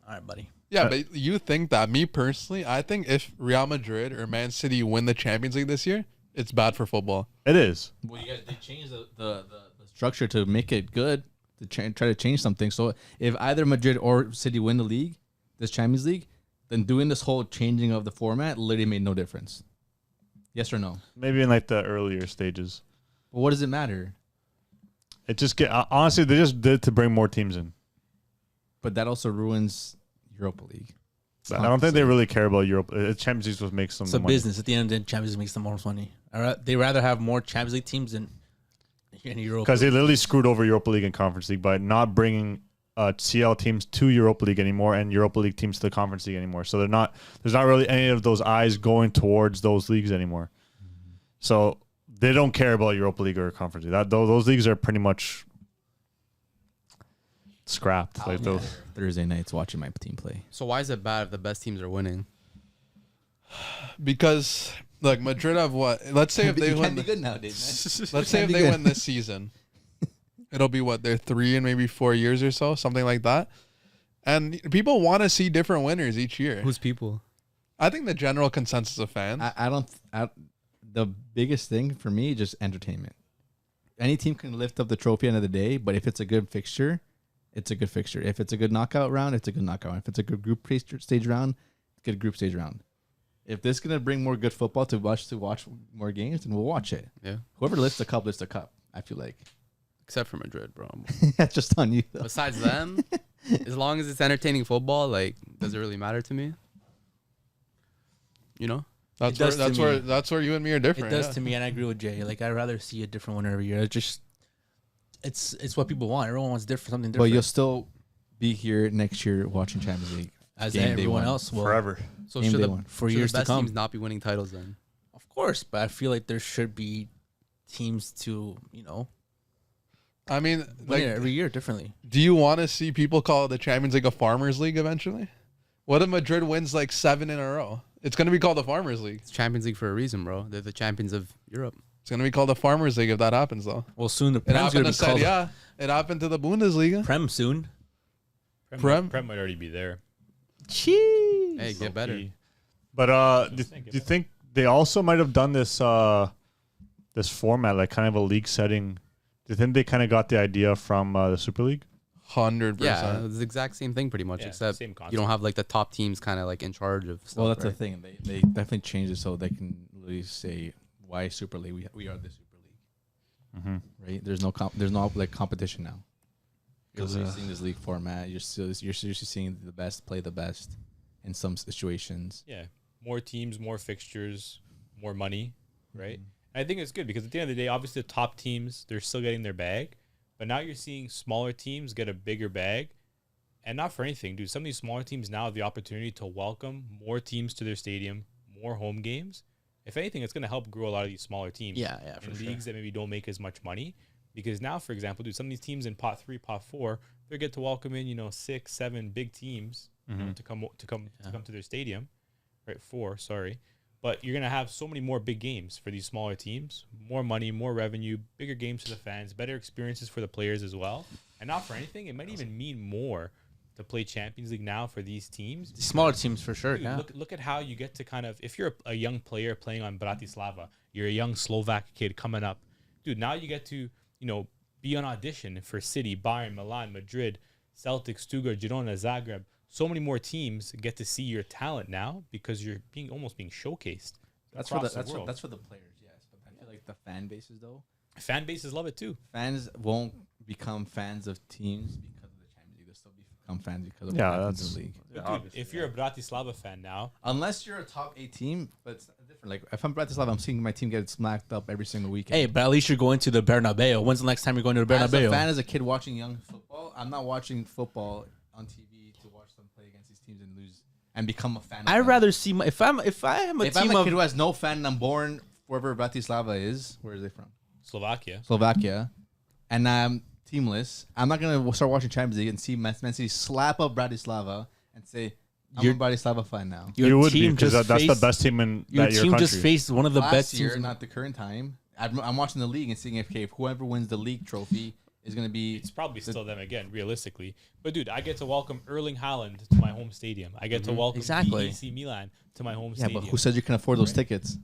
right, buddy. Yeah, but you think that? Me personally, I think if Real Madrid or Man City win the Champions League this year, it's bad for football. It is. Well, you guys they changed the structure to make it good to try to change something. So if either Madrid or City win the league, this Champions League, then doing this whole changing of the format literally made no difference. Yes or no? Maybe in like the earlier stages. But what does it matter? It just honestly they just did it to bring more teams in. But that also ruins Europa League. I don't think they really care about Europe. Champions League is what makes them It's a money. business. At the end of the day, Champions League makes the most money. They rather have more Champions League teams than in Europa. Because they literally screwed over Europa League and Conference League by not bringing CL teams to Europa League anymore and Europa League teams to the Conference League anymore. So there's not really any of those eyes going towards those leagues anymore. So they don't care about Europa League or Conference League. Those leagues are pretty much scrapped. Like those. Thursday nights watching my team play. So why is it bad if the best teams are winning? Because like Madrid have what? Let's say if they win. good nowadays, Let's say if they win this season, it'll be what, they're 3 and maybe 4 years or so, something like that. And people want to see different winners each year. Who's people? I think the general consensus of fans. The biggest thing for me is just entertainment. Any team can lift up the trophy end of the day, but if it's a good fixture, it's a good fixture. If it's a good knockout round, it's a good knockout round. If it's a good group stage round, it's a good group stage round. If this is gonna bring more good football to watch more games, then we'll watch it. Yeah. Whoever lifts a cup, lifts a cup. I feel like Except for Madrid, bro. that's just on you. Though. Besides them, as long as it's entertaining football, like, does it really matter to me? You know? That's It does to me. that's where you and me are different. It does yeah. to me, and I agree with Jay. Like, I'd rather see a different winner every year. It's what people want. Everyone wants something different. But you'll still be here next year watching Champions League as game day everyone one. else will. Forever. So Game should day the, one. For should years the to best come. teams not be winning titles then? Of course, but I feel like there should be teams to, I mean, win like, it every year differently. do you want to see people call the Champions League a Farmers League eventually? What if Madrid wins like 7 in a row? It's going to be called the Farmers League. It's Champions League for a reason, bro. They're the champions of Europe. It's going to be called the Farmers League if that happens, though. Well, soon the It Prem's happened going to to be called Serie A. It happened to the Bundesliga. Prem soon. Prem? Prem might already be there. Jeez. Hey, get better. But do you think they also might have done this this format, like kind of a league setting? Do you think they kind of got the idea from the Super League? 100%. Yeah, it's the exact same thing pretty much, Yeah, except same you concept. don't have like the top teams kind of like in charge of stuff. Well, that's right? the thing. They definitely changed it so they can really say why Super League. We are the Super League, Mm-hmm. right? There's no like competition now. You're seeing this league format. You're seriously seeing the best play the best in some situations. Yeah, more teams, more fixtures, more money, right? And I think it's good because at the end of the day, obviously the top teams, they're still getting their bag, but now you're seeing smaller teams get a bigger bag, and not for anything, dude. Some of these smaller teams now have the opportunity to welcome more teams to their stadium, more home games. If anything, it's going to help grow a lot of these smaller teams. Yeah, for in sure. leagues that maybe don't make as much money. Because now, for example, dude, some of these teams in pot 3, pot 4, they get to welcome in, 6, 7 big teams to come to their stadium, right? 4, sorry, but you're gonna have so many more big games for these smaller teams, more money, more revenue, bigger games for the fans, better experiences for the players as well. And not for anything, it might even mean more to play Champions League now for these teams. The smaller teams for sure. Dude, Yeah. look at how you get to kind of, if you're a young player playing on Bratislava, you're a young Slovak kid coming up, dude. Now you get to be on audition for City, Bayern, Milan, Madrid, Celtic, Stuttgart, Girona, Zagreb. So many more teams get to see your talent now because you're almost being showcased. That's across for the world. that's for the players, yes. But I feel like the fan bases though. Fan bases love it too. Fans won't become fans of teams because of the Champions League. They'll still become fans because of Yeah, what happens that's- in the league. But dude, if you're a Bratislava fan now, Unless you're a top 8 team, but it's different. Like if I'm Bratislava, I'm seeing my team get smacked up every single weekend. Hey, but at least you're going to the Bernabeu. When's the next time you're going to the as a Bernabeu? fan, as a kid watching young football, I'm not watching football on TV to watch them play against these teams and lose and become a fan. Of I'd them. rather see if I am a If team I'm a of kid who has no fan and I'm born wherever Bratislava is, where is they from? Slovakia, and I'm teamless. I'm not gonna start watching Champions League and see Man City slap up Bratislava and say I'm a Bratislava fan now. You would be, because that's the best team in your that your team country. just faced one of the Last best year, teams. not the current time. I'm watching the league and seeing if whoever wins the league trophy is gonna be. It's probably still them again, realistically. But dude, I get to welcome Erling Haaland to my home stadium. I get to welcome AC Milan to my home stadium. But who said you can afford those tickets?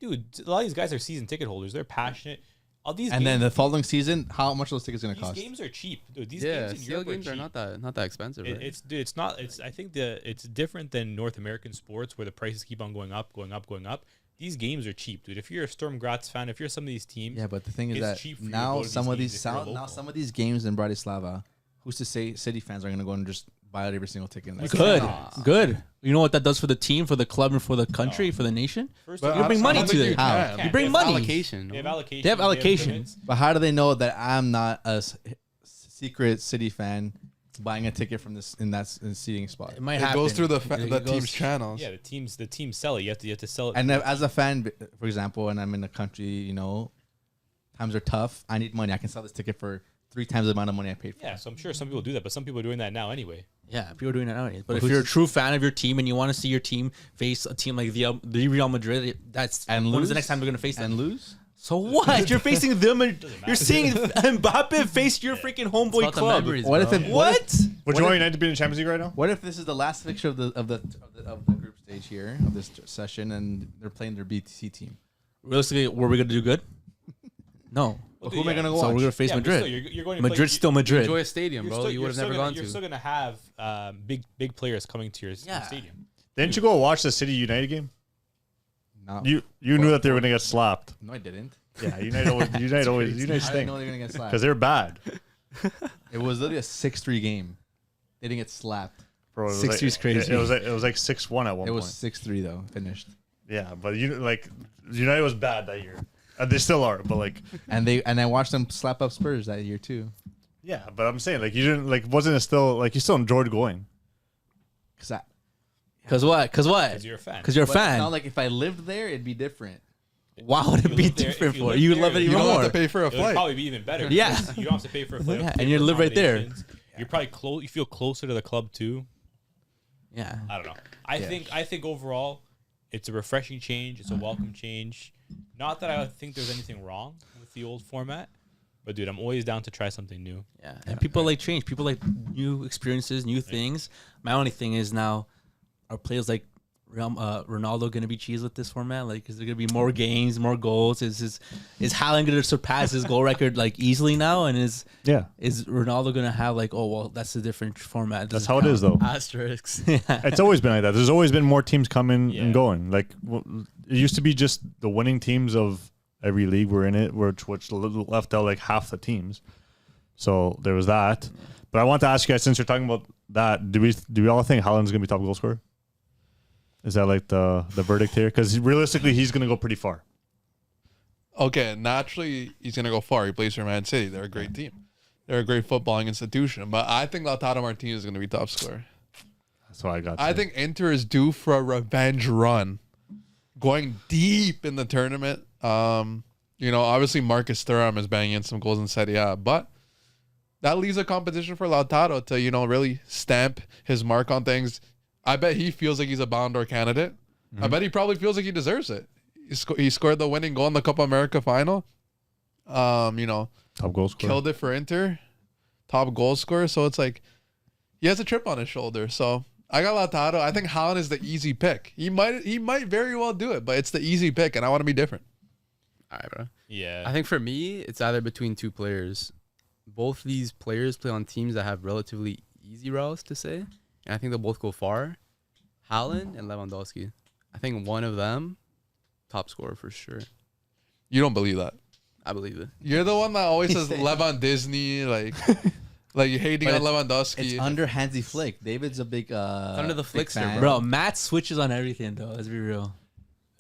Dude, a lot of these guys are season ticket holders. They're passionate. All these And then the following season, how much are those tickets gonna these cost? games are cheap, dude. These Yeah, games in CL Europe games are are cheap. not that expensive. Right? It's dude, it's not. It's I think it's different than North American sports where the prices keep on going up, going up, going up. These games are cheap, dude. If you're a Storm Graz fan, if you're some of these teams, Yeah, but the thing is it's that cheap for you to now go to some of games these if you're local. some of these games in Bratislava, who's to say City fans are gonna go and just buy out every single ticket? in that Good, game? good. You know what that does for the team, for the club, and for the country, for the nation? First But of You all, bring money I don't to think it. you How? can. You bring They have money. Allocation. They have allocation. They have allocation. limits. But how do they know that I'm not a secret City fan buying a ticket from this in that seating spot? It might It happen. goes through the It goes- team's channels. Yeah, the teams sell it. You have to sell it. And as a fan, for example, and I'm in a country, times are tough. I need money. I can sell this ticket for 3 times the amount of money I paid for. Yeah, so I'm sure some people do that, but some people are doing that now anyway. Yeah, people are doing that nowadays. But if who's you're a to- true fan of your team and you want to see your team face a team like the Real Madrid, that's And when is lose? the next time they're gonna face And them? lose? So what? You're facing them, and you're seeing Mbappe face your freaking It's homeboy about the club. memories, What if bro. it- What? Would you want United to be in the Champions League right now? What if this is the last fixture of the group stage here of this session, and they're playing their BTC team? Realistically, were we gonna do good? No. Well, who am I gonna go So watch? we're gonna face Yeah, but Madrid. still, you're going to Madrid's play, still Madrid. Enjoy a stadium, bro. You would have never gone You're to. still going to have big players coming to your Yeah. stadium. Didn't you go watch the City United game? No, You knew that they were going to get slapped. no, I didn't. Yeah, United always I didn't stink know they were gonna get slapped. because they're bad. It was literally a 6-3 game. They didn't get slapped. Bro, it was 6-3 like, is crazy. It was like 6-1 at one It point. was 6-3 though. Finished. Yeah, but United was bad that year. They still are, but like And I watched them slap up Spurs that year too. yeah, but I'm saying like you didn't wasn't it still like you still enjoyed going. Cause I, Cause what? Cause what? Because you're a fan. Because you're a but it's fan. not like if I lived there, it'd be different. Why would If it be live there- different if for live you? there, Love it You even don't more. have to pay for a It would flight. probably be even better. Yeah. because you don't have to pay for a flight. Yeah, pay and you for live right there. accommodations. You're probably close. You feel closer to the club too. Yeah. I don't know. I think overall, it's a refreshing change. It's a welcome change. Not that I think there's anything wrong with the old format, but dude, I'm always down to try something new. Yeah, and people like change. People like new experiences, new things. My only thing is now, are players like Ronaldo going to be cheesed with this format? Like, is there going to be more games, more goals? Is Haaland going to surpass his goal record like easily now? And is Ronaldo going to have like, oh well, that's a different format? It That's doesn't how it is count. though. Asterisks. It's always been like that. There's always been more teams coming Yeah. and going. Like it used to be just the winning teams of every league were in it, which left out like half the teams. So there was that. But I want to ask you guys, since you're talking about that, do we all think Haaland's gonna be top goal scorer? Is that like the verdict here? Because realistically, he's gonna go pretty far. Okay, naturally he's gonna go far. He plays for Man City. They're a great team. They're a great footballing institution. But I think Lautaro Martinez is gonna be top scorer. That's what I got. I think Inter is due for a revenge run, going deep in the tournament. Obviously Marcus Thuram is banging in some goals in Serie A, but that leaves a competition for Lautaro to really stamp his mark on things. I bet he feels like he's a Ballon d'Or candidate. I bet he probably feels like he deserves it. He scored the winning goal in the Copa America final. top goal scorer. Killed it for Inter, top goal scorer. So it's like he has a chip on his shoulder. So I got Lautaro. I think Haaland is the easy pick. He might very well do it, but it's the easy pick, and I want to be different. All right, bro. Yeah. I think for me, it's either between two players. Both these players play on teams that have relatively easy routes to say, and I think they'll both go far. Haaland and Lewandowski. I think one of them, top scorer for sure. You don't believe that. I believe it. You're the one that always says Levan Disney, like you're hating But on Lewandowski. It's under Hansi Flick. David's a big under the big Flickster, fan. Bro, Matt switches on everything though. Let's be real.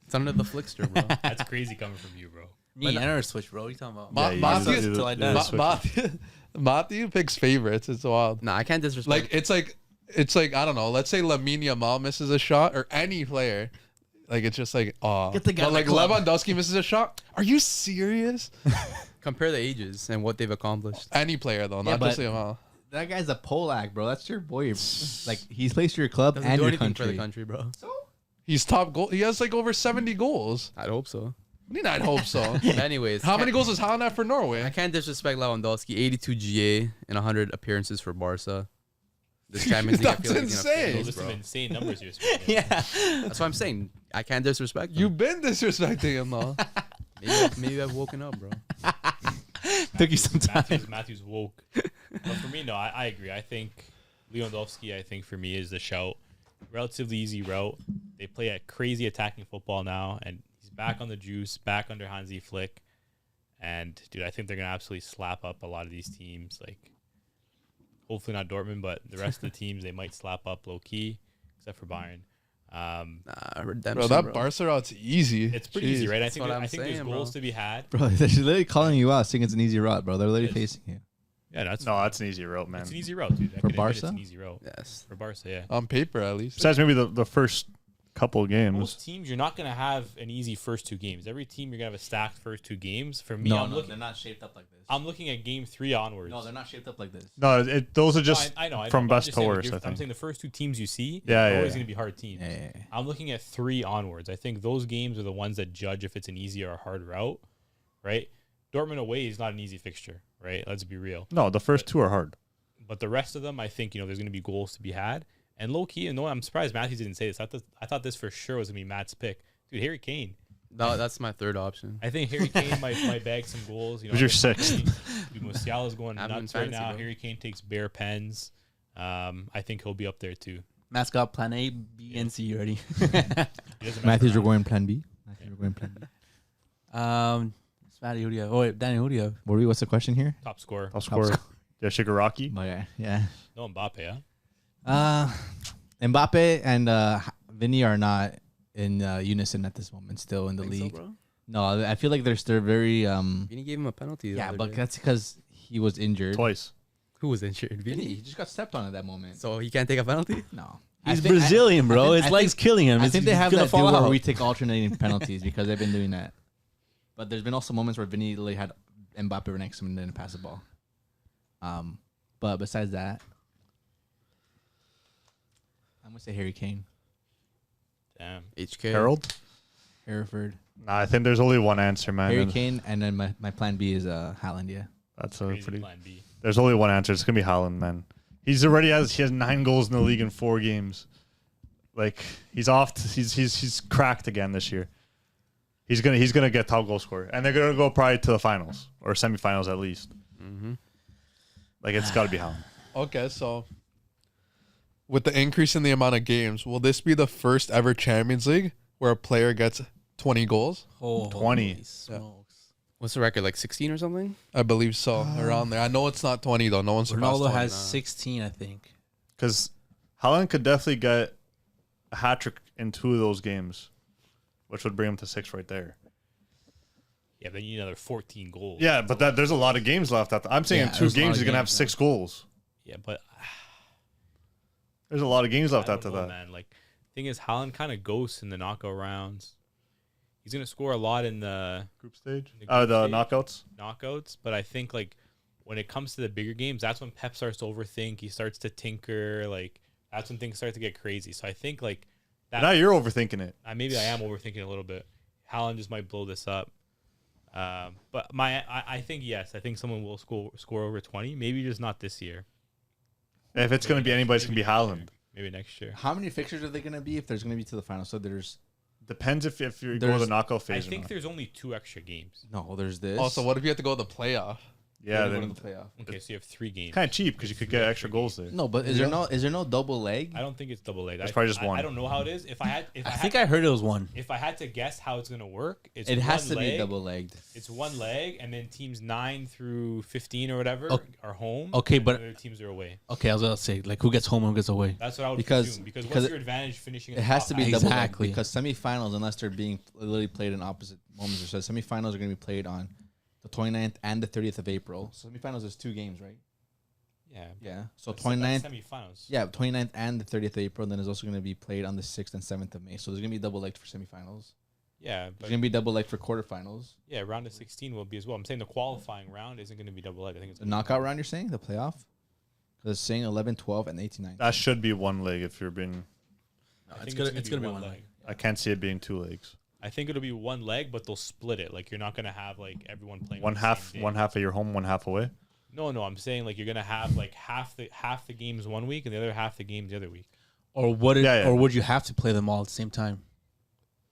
It's under the Flickster, bro. That's crazy coming from you, bro. Me, I never switch, bro. What are you talking about? Ma- you Matthew- do the- till I do die. the switch. Matthew picks favorites. It's wild. Nah, I can't disrespect. It's like I don't know. Let's say Lamine Yamal misses a shot, or any player. Like it's just like, oh, Get the guy but in like the club. Lewandowski misses a shot. Are you serious? Compare the ages and what they've accomplished. Any player though, not but- just Yamal. That guy's a Polak, bro. That's your boy. Like he's placed for your club Doesn't and do your anything country. for the country, bro. He's top goal. He has like over 70 goals. I'd hope so. I mean, I'd hope so. But anyways, How many goals does Haaland have for I Norway? can't disrespect Lewandowski. 82 GA and 100 appearances for Barca. This Champions League, I feel like he's gonna insane. fail, Those are some bro. insane numbers you're speaking. Yeah. That's what I'm saying. I can't disrespect him. You've been disrespecting him though. Maybe I've woken up, bro. Took you some time. Matthew's woke. But for me, no, I agree. I think Lewandowski, I think for me, is the shout. Relatively easy route. They play a crazy attacking football now, and he's back on the juice, back under Hansi Flick. And, dude, I think they're going to absolutely slap up a lot of these teams. Like, hopefully not Dortmund, but the rest of the teams, they might slap up low-key, except for Bayern. Redemption, Bro, that Barca route's easy. It's pretty easy, Jeez. right? I That's think, what I I'm think there's saying, goals bro. to be had. Bro, they're literally calling you out, saying it's an easy route, bro. They're literally It is. facing you. Yeah, that's That's an easy route, man. It's an easy route, dude. I For can admit it's Barca? an easy route. Yes. For Barca, yeah. On paper, at least. Besides maybe the first couple of games. Most teams, you're not going to have an easy first two games. Every team, you're going to have a stacked first two games. For me, I'm looking. they're not shaped up like this. I'm looking at game 3 onwards. No, they're not shaped up like this. No, those are No, just I know. from but I'm best just to saying, worst, I I'm think. saying the first two teams you see Yeah, are yeah, always yeah. going to be hard teams. Yeah. I'm looking at 3 onwards. I think those games are the ones that judge if it's an easy or a hard route, right? Dortmund away is not an easy fixture, right? Let's be real. No, the first two are hard. But the rest of them, I think, there's going to be goals to be had. And low key, and no, I'm surprised Matthews didn't say this. I thought this for sure was going to be Matt's pick. Dude, Harry Kane. That's my third option. I think Harry Kane might bag some goals. Who's your sixth? Dude, Musiala's going Have him in nuts right fantasy, now. bro. Harry Kane takes bare pens. I think he'll be up there too. Matt's got plan A, B, and C ready. He doesn't mess Matthews, we're around. going plan B. Matthews, we're going plan B. Matty, who do you have? Oh, wait, Danny, who do you have? What's the question here? Top scorer. I'll score. Yeah, Shigaraki. Oh, yeah. No Mbappe, huh? Mbappe and Vinny are not in unison at this moment still in the Think so, league. bro? No, I feel like they're very Vini gave him a penalty. the yeah, other but day. that's because he was injured. Twice. Who was injured? Vinny, Vini. he just got stepped on at that moment. So he can't take a penalty? No, He's Brazilian, bro. His leg's killing him. I It's- think they he's have gonna that deal fall where out. we take alternating penalties because they've been doing that. But there's been also moments where Vinny literally had Mbappe right next to him and didn't pass the ball. But besides that, I'm gonna say Harry Kane, Damn. HK. Harold? Hereford, Nah, I think there's only one answer, man. Harry and Kane, and then my plan B is Haaland. Yeah, That's a Crazy pretty. plan B. There's only one answer. It's gonna be Haaland, man. He has 9 goals in the league in 4 games. Like he's off. He's cracked again this year. He's gonna get top goal scorer, and they're gonna go probably to the finals or semifinals at least. Mm-hmm. Like it's got to be Haaland. Okay, so with the increase in the amount of games, will this be the first ever Champions League where a player gets 20 goals? Oh, 20. holy smokes. What's the record? Like 16 or something? I believe so, around there. I know it's not 20 though. No one surpassed Ronaldo 20. has 16, I think. Because Haaland could definitely get a hat trick in 2 of those games, which would bring him to 6 right there. Yeah, then you need another 14 goals. Yeah, but there's a lot of games left. I'm saying Yeah, in 2 there's a lot games of he's gonna have games 6 goals. Yeah, but There's a lot of games left I don't after know, that. man. Like, thing is, Haaland kind of ghosts in the knockout rounds. He's gonna score a lot in the Group stage? The group The stage? knockouts? knockouts, but I think like when it comes to the bigger games, that's when Pep starts to overthink. He starts to tinker. Like that's when things start to get crazy. So I think like that. Now you're overthinking it. Maybe I am overthinking a little bit. Haaland just might blow this up. But I think yes. I think someone will score over 20. Maybe just not this year. If it's going to be anybody, it's going to be Maybe next Haaland. year. Maybe next year. how many fixtures are they gonna be if there's gonna be to the final? So there's Depends if you're going to There's- the knockout I phase or think not. there's only 2 extra games. there's this. Also, what if you have to go to the playoff? Yeah, Go to then the playoff. Okay, so you have 3 games. kind of cheap because you could get extra goals there. No, but is there no double leg? I don't think it's double leg. It's probably just one. I don't know how it is. If I had, I think I heard it was 1. if I had to guess how it's gonna work, it's It has one to be leg. double legged. It's one leg, and then teams 9 through 15 or whatever Okay. are home. Okay, and but- the other teams are away. Okay, I was going to say, like, who gets home and who gets away? That's what I would Because- presume. Because because what's your advantage finishing? In It the has top to be half? double Exactly. legged because semifinals, unless they're being literally played in opposite moments, or so semifinals are going to be played on the 29th and the 30th of April. So semifinals is 2 games, right? Yeah. So That's 29th. semifinals. Yeah, 29th and the 30th of April. And then it's also going to be played on the 6th and 7th of May. So there's going to be double legged for semifinals. Yeah, There's but going to be double legged for quarterfinals. yeah, round of 16 will be as well. I'm saying the qualifying round isn't going to be double leg. I think it's The knockout round, you're saying? The playoff? Because it's saying 11, 12, and 18, 19. That should be one leg if you're being. No, I it's think gonna be one leg. I can't see it being 2 legs. I think it'll be one leg, but they'll split it. Like you're not gonna have like everyone playing One on the half, same day. one half at your home, one half away. No, I'm saying like you're gonna have like half the games one week and the other half the games the other week. Or would it? Yeah, yeah. Or would you have to play them all at the same time?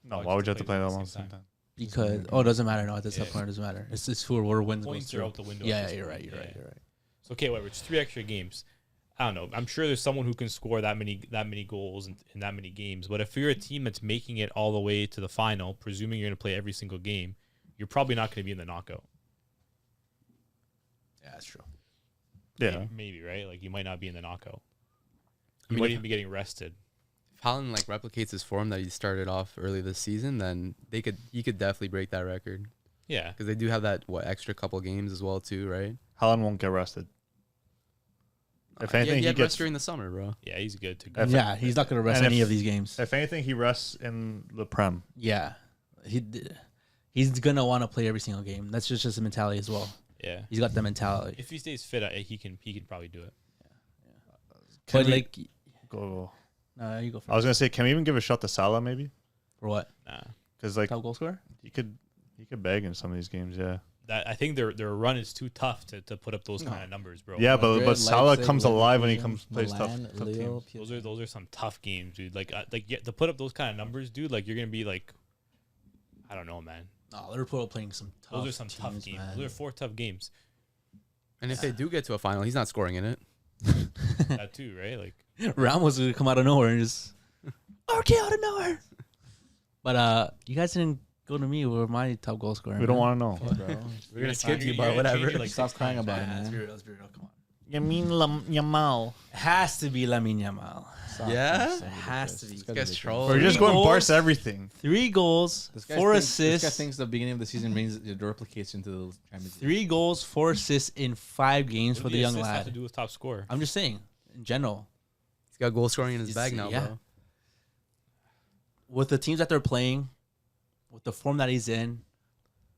No, Oh, why would you have to play play them them at all the at the same time? Because it doesn't matter. No, at this Yeah. point, it doesn't matter. It's just whoever wins goes Points are through. out the window. Yeah, at this you're point. right. You're Yeah. right. You're right. So okay, whatever. It's 3 extra games. I don't know. I'm sure there's someone who can score that many goals in that many games. But if you're a team that's making it all the way to the final, presuming you're going to play every single game, you're probably not going to be in the knockout. Yeah, that's true. Yeah. Maybe, right? Like you might not be in the knockout. I You mean, might if- even be getting rested. If Haaland like replicates his form that he started off early this season, then he could definitely break that record Yeah. because they do have that extra couple games as well too, right? Haaland won't get rested. If anything, he he had gets. rest during the summer, bro. Yeah, he's good to go. If- Yeah, he's not gonna rest and any if- of these games. If anything, he rests in the Prem. Yeah, he's gonna want to play every single game. That's just a mentality as well. Yeah. He's got that mentality. If he stays fit, he can probably do it. Can But we- like, Go. no, you go first. I was gonna say, can we even give a shot to Salah maybe? For what? Nah. Because like Top goal scorer? he could bag in some of these games. Yeah. That I think their run is too tough to put up those kind of numbers, bro. Yeah, but Madrid, Salah Leipzig, comes alive when he Leverkusen, comes plays tough Milan, teams. Lille, those are some tough games, dude. Like to put up those kind of numbers, dude. Like you're gonna be like, I don't know, man. No, Liverpool are playing some tough. Those are some tough games. man. Those are 4 tough games. And if they do get to a final, he's not scoring in it. That too, right? Like Ramos would come out of nowhere and just RK out of nowhere. But you guys didn't go to me with my top goal scorer. We don't want to know. Bro. We're gonna skip skip you, you, but but whatever. like Stop crying about it, Let's man. be real. Let's be real. Come on. Lamine Yamal. It has to be Lamine Yamal. Stop. Yeah? This is Has to be. ridiculous. This This guy's guy's ridiculous. troll. We're just Three going goals. Barca everything. 3 goals, This guy 4 thinks- This guy assists. thinks the beginning of the season means it replicates into the Champions League. 3 goals, 4 assists in 5 games what for do the young assists have to lad. do with top scorer? I'm just saying, in general, He's got goal scoring in his bag now, Yeah. bro. with the teams that they're playing, with the form that he's in,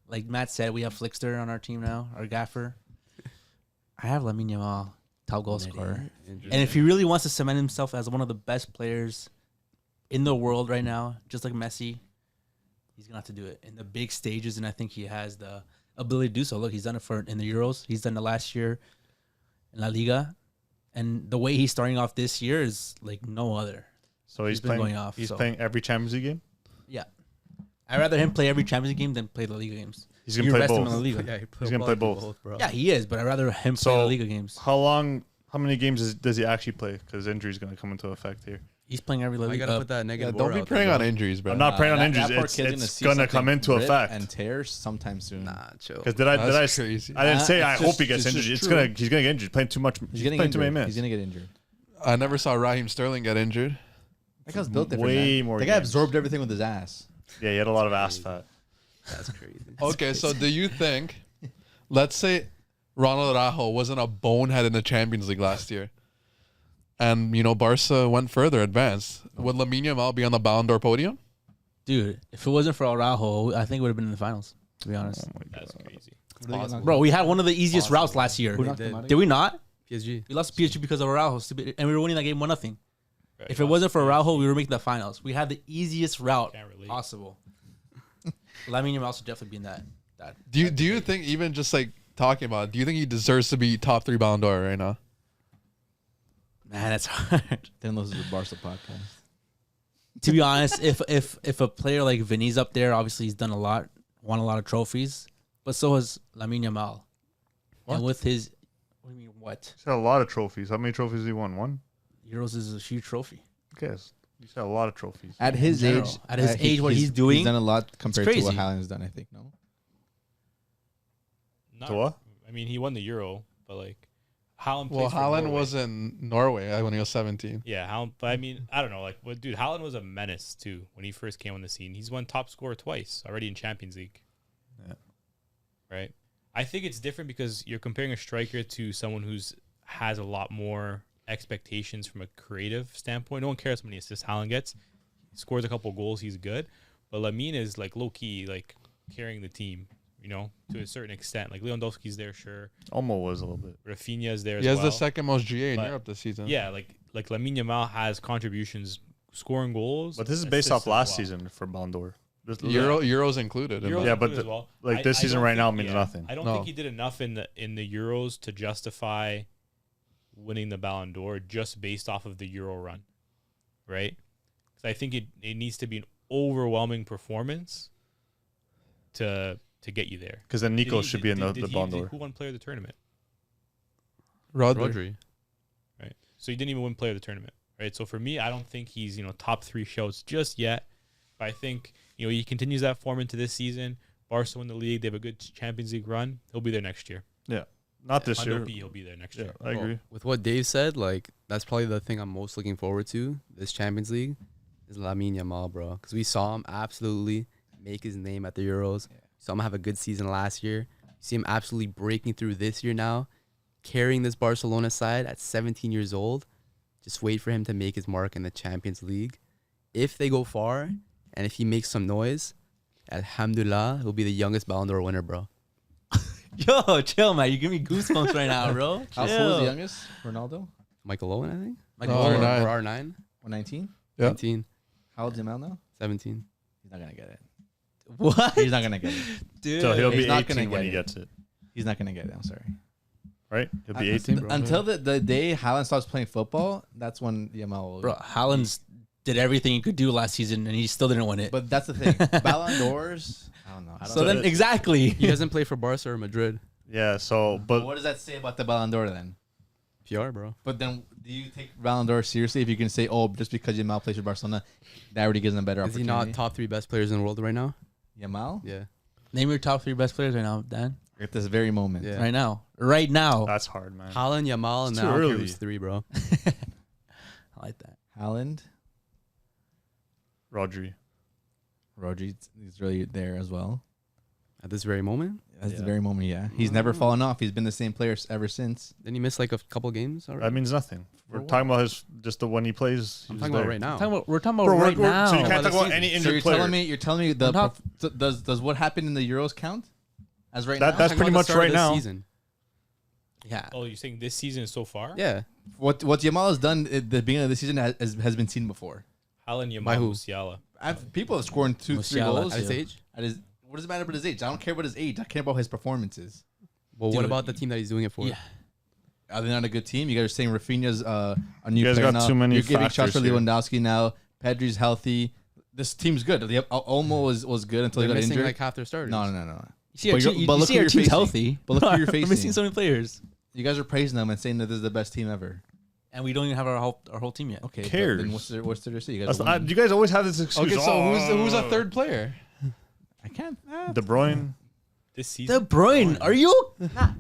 like Matt said, we have Flickster on our team now, our gaffer. I have Lamine Yamal, top goal scorer. And if he really wants to cement himself as one of the best players in the world right now, just like Messi, he's gonna have to do it in the big stages, and I think he has the ability to do so. Look, he's done it in the Euros. He's done it last year in La Liga, and the way he's starting off this year is like no other. So he's been playing. going off, He's so. playing every Champions League game. Yeah, I'd rather him play every Champions League game than play the Liga games. He's gonna You play rest him in La both. Liga. Yeah, He's gonna play both. bro. Yeah, he is, but I'd rather him play So- the Liga games. How many games does he actually play? Because injury is gonna come into effect here. He's playing every La I Liga. gotta put that Yeah, negative. don't aura be out there, preying on bro. injuries, bro. I'm not preying on injuries. That poor It's kid's gonna see come something into rip effect. and tear sometime soon. Nah, chill. Because did I That's crazy. I didn't say It's I just- hope he gets it's injured. just He's true. gonna get injured. Playing too much. He's getting playing too many injured. minutes. He's gonna get injured. I never saw Raheem Sterling get injured. That guy's built different. Way man. more The guy games. absorbed everything with his ass. Yeah, he had a lot of ass fat. That's crazy. Okay, so do you think, let's say Ronald Araujo wasn't a bonehead in the Champions League last year, and Barca went further, advanced, would Lamine Yamal be on the Ballon d'Or podium? Dude, if it wasn't for Araujo, I think it would have been in the finals, to be honest. That's crazy. Possible. Bro, we had one of the easiest routes last year. Who knocked did. him out? Did we not? PSG. We lost to PSG because of Araujo, and we were winning that game 1-0. Right, If it wasn't for Araujo, we were making the finals. We had the easiest route Can't relate. possible. Lamine Yamal should definitely be in that. Do you think, even just like talking about it, do you think he deserves to be top 3 Ballon d'Or right now? Man, that's hard. Then this is the Barca podcast. To be honest, if a player like Vinny's up there, obviously he's done a lot, won a lot of trophies, but so has Lamine Yamal. And with his, what do you mean what? He's got a lot of trophies. How many trophies he won? One. Euros is a huge trophy. Yes. He's got a lot of trophies. At his general. age, At his age, what he's doing, he's done a lot compared to what crazy. Haaland's done. I think no. Not, To what? I mean, he won the Euro, but like Haaland. Well, plays for Haaland Norway. was in Norway when he was 17. Yeah, Haaland. But I mean, I don't know. Like, what, dude? Haaland was a menace too when he first came on the scene. He's won top scorer twice already in Champions League. Yeah. Right. I think it's different because you're comparing a striker to someone who's has a lot more expectations from a creative standpoint. No one cares how many assists Haaland gets. He scores a couple goals, he's good. But Lamine is like low key, like carrying the team, you know, to a certain extent. Like Lewandowski's there, sure. Almost was a little bit. Rafinha's there He as has well. the second most GA in But Europe this season. Yeah, like Lamine Yamal has contributions, scoring goals. But this is based assists off last as well. season for Ballon d'Or. Euros included. in Euros that. Yeah, but included as well. like this I season don't right think- now means nothing. I don't No. think he did enough in the Euros to justify winning the Ballon d'Or just based off of the Euro run, right? Because I think it needs to be an overwhelming performance to get you there. Because then Did Nico he- should did- be in did- the did he- Ballon did- d'Or. Who won Player of the Tournament? Rodri. Right. So he didn't even win Player of the Tournament, right? So for me, I don't think he's top 3 shouts just yet. But I think he continues that form into this season. Barca win the league. They have a good Champions League run. He'll be there next year. Yeah, not this year. He'll be there next Yeah, year. I agree. With what Dave said, like that's probably the thing I'm most looking forward to this Champions League is Lamine Yamal, bro. Because we saw him absolutely make his name at the Euros. Saw him have a good season last year. See him absolutely breaking through this year now, carrying this Barcelona side at 17 years old. Just wait for him to make his mark in the Champions League. If they go far, and if he makes some noise, alhamdulillah, he'll be the youngest Ballon d'Or winner, bro. Yo, chill, man. You give me goosebumps right now, bro. How old was the youngest? Ronaldo? Michael Owen, I think. Like, No, oh, R9. Or R9. 19? Yeah. 19, How old's Yamal now? 17. He's not gonna get it. what? He's not gonna get it. Dude. So he'll He's be not gonna 18 when get he it. gets it, He's not gonna get it. I'm sorry. right? He'll be I- 18. bro. Until the day Haaland stops playing football, that's when Yamal will. Bro, Haaland did everything he could do last season, and he still didn't win it. But that's the thing. Ballon d'Ors. I don't know. I don't so know. then, exactly. He doesn't play for Barca or Madrid. Yeah. So, but What does that say about the Ballon d'Or then? PR, bro. But then, do you take Ballon d'Or seriously if you can say, oh, just because Yamal plays for Barcelona, that already gives him a better Is he opportunity? not top 3 best players in the world right now? Yamal? Yeah. Name your top 3 best players right now, Dan. At this very moment. Yeah. Right now. Right now. that's hard, man. Haaland, Yamal, and It's now too early. who's 3, bro. I like that. Haaland, Rodri. Rodri is really there as well. At this very moment? At this Yeah. very moment, yeah. He's never fallen off. He's been the same player ever since. Didn't he miss like a couple games already? That means nothing. We're what? talking about just the when he plays. I'm he's talking about there. right now. We're talking about Bro, right now. so you can't About talk the about any season. So injured you're player. telling me On top- does what happened in the Euros count as right That- now? that's I'm talking pretty about the much start of right this now. Season. Yeah. Oh, you're saying this season so far? Yeah. what Yamal has done at the beginning of the season has been seen before. Haaland, By Yamal, who? Musiala. People have scored 2-3 Musiala, goals At his age? at his. What does it matter about his age? I don't care about his age. I care about his performances. Well, what Dude, about the team that he's doing it for? Yeah. Are they not a good team? You guys are saying Rafinha's a new You guys player got now. too many You're giving shots factors for here. Lewandowski now. Pedri's healthy. This team's good. Olmo was good until They're he got missing injured. like half their starters. No. You see, But our, you're- team, but you look see who our you're team's facing. healthy. But look who you're We're missing facing. so many players. You guys are praising them and saying that this is the best team ever. And we don't even have our whole team yet. Okay, but Cares? then what's there to say? You guys, That's- you guys always have this excuse. Okay, so Oh, who's a third player? I can't. De Bruyne. This season. De Bruyne, are you?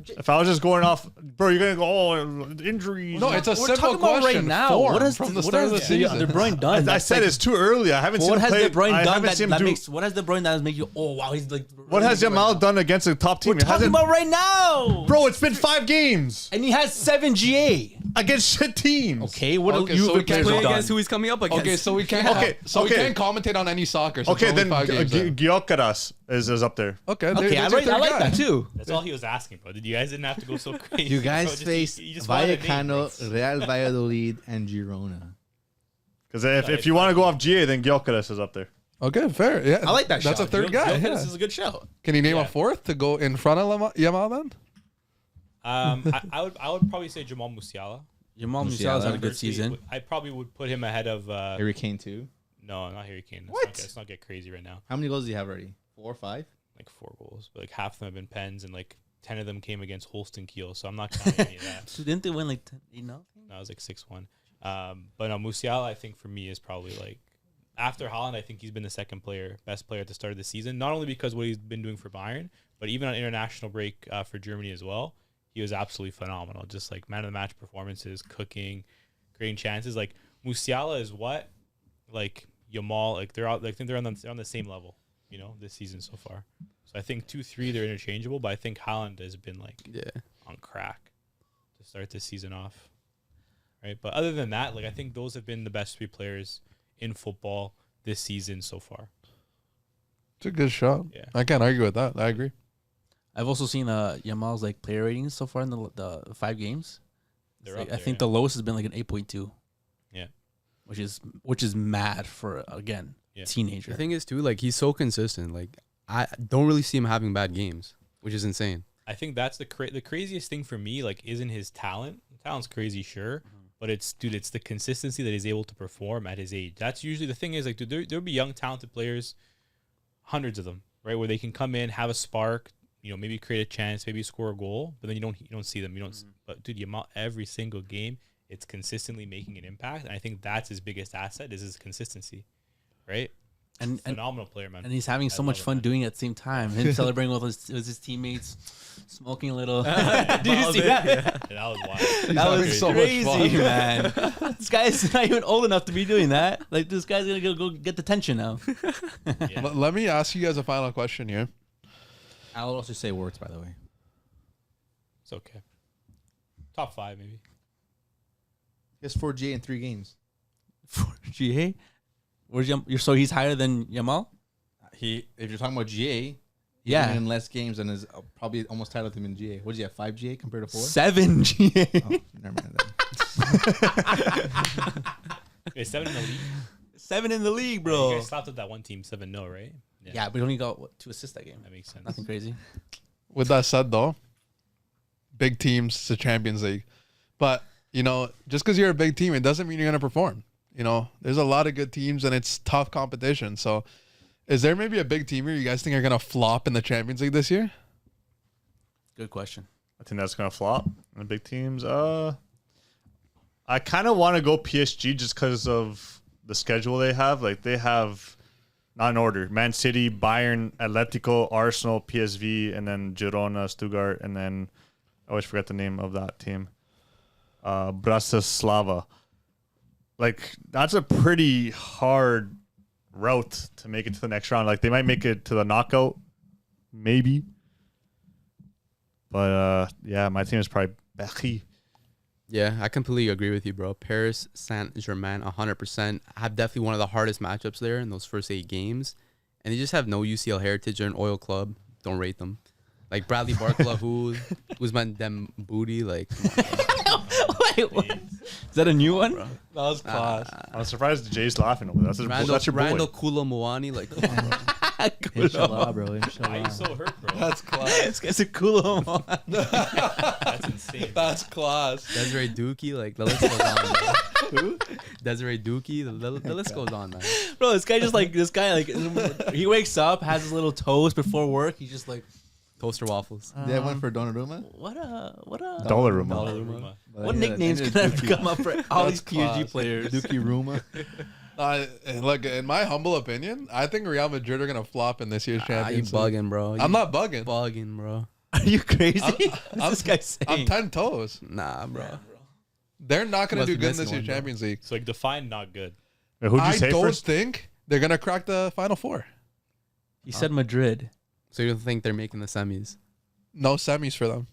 If I was just going off, bro, you're gonna go, oh, injuries. No, it's a We're simple talking about question. right now. Form What has from the what start of the has season? De Bruyne done? I That's said like- it's too early. I haven't seen What him has play. De Bruyne I done haven't seen him that do. makes? What has De Bruyne that make you? Oh wow, he's like. What has Yamal done against a top team? We're It talking hasn't- about right now, Bro, it's been 5 games and he has 7 GA. against shit teams. Okay, what Okay, do you so we can't Play players done? against who he's coming up against. Okay, so we can't. Okay, so we okay. can't commentate on any soccer. So Okay, it's only then 5 games. Gyökeres is up there. Okay, Okay, I like that too. That's all he was asking, bro. You guys didn't have to go so crazy. You bro. guys Just- face you just wanted a name, bro. Vallecano, Real Valladolid, and Girona. Because if you want to go off GA, then Gyökeres is up there. Okay, fair. Yeah, I like that. That's shout. a third guy. This Yeah. is a good shout. Can you name Yeah. a fourth to go in front of Yamal then? I would probably say Jamal Musiala. Jamal Musiala Musiala's had a good Firstly, season. I probably would put him ahead of. Harry Kane too. No, not Harry Kane. Let's not get crazy right now. How many goals do you have already? 4 or 5? Like 4 goals, but like half of them have been pens, and like 10 of them came against Holston Kiel. So I'm not counting any of that. So didn't they win like 8-0? No, it was like 6-1. But no, Musiala, I think for me is probably like after Haaland. I think he's been the best player at the start of the season. Not only because what he's been doing for Bayern, but even on international break for Germany as well. He was absolutely phenomenal. Just like man of the match performances, cooking, creating chances. Like Musiala is what, like Yamal, like they're out. Like, I think they're on the same level, you know, this season so far. So I think 2-3 they're interchangeable, but I think Haaland has been like Yeah. on crack. to start this season off. Right, but other than that, like I think those have been the best 3 players in football this season so far. It's a good shot. Yeah. I can't argue with that. I agree. I've also seen Yamal's like player ratings so far in the 5 games. They're Like, up I there, think yeah. the lowest has been like an 8.2. Yeah. Which is mad for again Yeah. teenager. The thing is too, like he's so consistent. Like I don't really see him having bad games, which is insane. I think that's the craziest thing for me. Like, isn't his talent? Talent's crazy, sure, but it's the consistency that he's able to perform at his age. That's usually the thing. Is like, dude, there'll be young talented players, hundreds of them, right, where they can come in, have a spark, maybe create a chance, maybe score a goal, but then you don't see them. But dude, Yamal, every single game, it's consistently making an impact, and I think that's his biggest asset is his consistency, right? and Phenomenal player, man. and he's having so I much love it, fun man. doing it at the same time. Him celebrating with his teammates, smoking a little. Did you Love see it. that? Yeah, that was wild. That having was so much crazy, fun. man. This guy's not even old enough to be doing that. Like, this guy's gonna go get detention now. Yeah. Let me ask you guys a final question here. I'll also say words, by the way. It's okay. Top 5, maybe. He has 4 GA in 3 games. For GA, where's so he's higher than Yamal? If you're talking about GA, Yeah. he's in less games and is probably almost tied with him in GA. What did you have? 5 GA compared to 4? 7 GA. Oh, never mind that. Okay, 7 in the league. 7 in the league, You bro. guys stopped at that one team 7-0, right? Yeah, but he only got 2 assists that game. That makes sense. Nothing crazy. With that said, though, big teams, it's the Champions League. But, just because you're a big team, it doesn't mean you're going to perform. There's a lot of good teams, and it's tough competition. So, is there maybe a big team here you guys think are going to flop in the Champions League this year? Good question. I think that's gonna flop. And the big teams. I kind of want to go PSG just because of the schedule they have. Like they have, not in order: Man City, Bayern, Atletico, Arsenal, PSV, and then Girona, Stuttgart, and then I always forget the name of that team. Bratislava. Like that's a pretty hard route to make it to the next round. Like they might make it to the knockout, maybe. But yeah, my team is probably Paris. Yeah, I completely agree with you, bro. Paris Saint-Germain, 100%. Have definitely one of the hardest matchups there in those first 8 games. And they just have no UCL heritage. They're an oil club. Don't rate them. Like Bradley Barcola, who's meant them booty. Like, Wait, what? Is that a new one? That was class. I'm surprised Jay's laughing over that. That's your boy. Randall Koulibaly, like, come on, bro. Inshallah, bro. Why are you Inshallah. so hurt, bro? That's class. This guy's a cool one. That's insane. That's class. Desiree Dookie, like, the list goes on, man. Who? Desiree Dookie, the list goes on, man. Bro, this guy he wakes up, has his little toast before work. He's just like, Toaster waffles. They have one for Donnarumma. what a Dollaruma. Donnarumma. what nicknames can I come up for all these That's PSG class. players? Dookie Ruma. Look, in my humble opinion, I think Real Madrid are going to flop in this year's You Champions League. bugging, bro. I'm not bugging. bugging, bro. Are you crazy? I'm What's this guy saying? 10 toes. Nah, bro. They're not going to Must do be good in missing this year's one, bro. Champions League. So like define not good. Wait, who'd you I say don't first? think they're going to crack the Final Four. He said Madrid. So you don't think they're making the semis? No semis for them.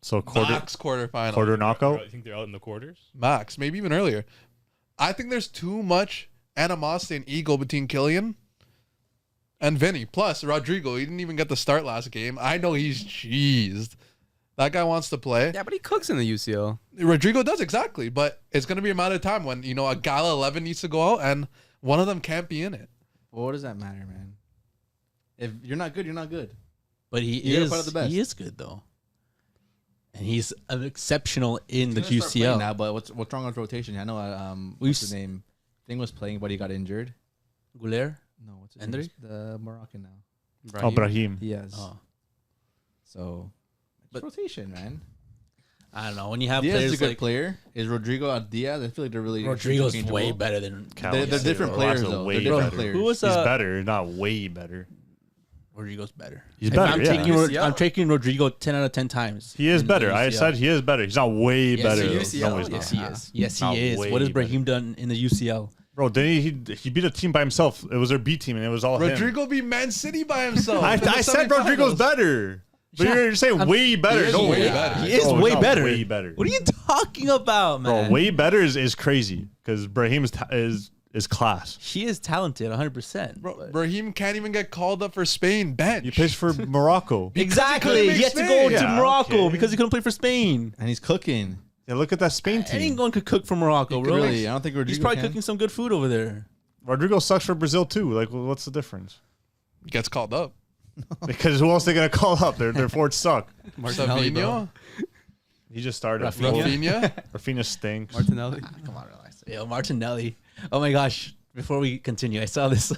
So Max quarterfinal. quarter knockout. I think they're out in the quarters. Max, maybe even earlier. I think there's too much animosity and ego between Kylian and Vinny. Plus, Rodrigo, he didn't even get the start last game. I know he's cheesed. That guy wants to play. Yeah, but he cooks in the UCL. Rodrigo does, exactly. But it's going to be a matter of time when, a Gala 11 needs to go out and one of them can't be in it. Well, what does that matter, man? If you're not good, you're not good. But You're part of the best. he is good though. And he's exceptional in the He's gonna start playing UCL. now, but what's wrong with rotation? I know what's his name? Thing was playing, but he got injured. Goulier? No, what's his Endrick? name? The Moroccan now. Oh, Brahim. He has. Oh. So, But- rotation, man. I don't know. When you have Diaz is a players good like player. Is Rodrigo out Diaz? I feel like they're really Rodrigo's interchangeable. way better than They're different players, though. Way They're different better. players. Who was He's better, not way better. Rodrigo's better. He's If better, I'm, yeah. taking, UCL? I'm taking Rodrigo 10 out of 10 times. He is in the better. I UCL. said he is better. He's not way Yes, better. he though. is. No, he's Yes, not. he is. Yes, Not he is. way What has better. Brahim done in the UCL? Bro, didn't he beat a team by himself. It was their B team, and it was all him. Rodrigo beat Man City by himself. I in the said Rodrigo's semifinals. better. But you're saying way better. is No, way yeah. better. He is No, it's way not better. Way better. What are you talking about, Bro, man? way better is crazy because Brahim is class. He is talented, 100%. Bro, Raheem can't even get called up for Spain bench. He plays for Morocco. Exactly. make He had to go Spain. to Yeah, Morocco okay. because he couldn't play for Spain. And he's cooking. Yeah, look at that Spain team. Anyone could cook for Morocco, bro. Really, I don't think Rodrigo He's probably can. cooking some good food over there. Rodrigo sucks for Brazil too. Like, what's the difference? Gets called up. Because who else they gonna call up? Their forwards suck. Martinelli, bro. Savinho, He just started. Rafinha. Rafinha. Rafinha stinks. Martinelli. Come on, relax. Yo, Martinelli. Oh my gosh. Before we continue, I saw this.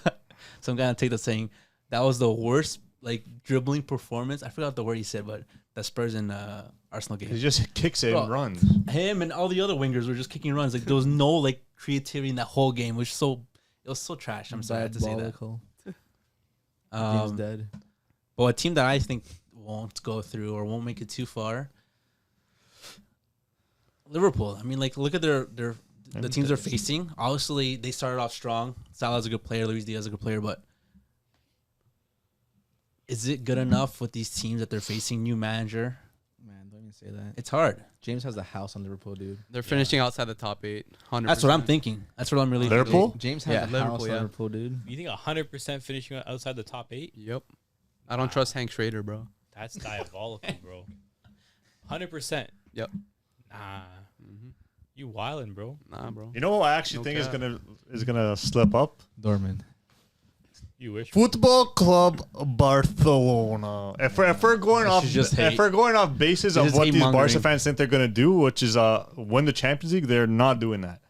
Some guy on TikTok saying that was the worst like dribbling performance. I forgot the word he said, but the Spurs and Arsenal game. He just kicks it Bro. and runs. Him and all the other wingers were just kicking runs. Like there was no like creativity in that whole game. It was so trash. I'm sorry I have to say that. Diabolical. Game's Um, dead. but a team that I think won't go through or won't make it too far. Liverpool. I mean, like look at the teams they're facing. Obviously, they started off strong. Salah's a good player. Luis Diaz is a good player, but is it good enough with these teams that they're facing? New manager. Man, don't even say that. It's hard. James has the house on Liverpool, dude. They're finishing outside the top 8. 100%. That's what I'm thinking. That's what I'm really Liverpool? thinking. James has Yeah, the Liverpool, house on yeah. Liverpool, dude. You think 100% finishing outside the top 8? Yep. I don't trust Hank Schrader, bro. That's diabolical, bro. 100%. Yep. Nah. You wildin', bro. Nah, bro. You know what I actually No think cap. is gonna slip up? Dortmund. You wish. Football Club Barcelona. If we're going off should just hate. if we're going off basis It's of just what these hate-mongering. Barca fans think they're gonna do, which is win the Champions League, they're not doing that.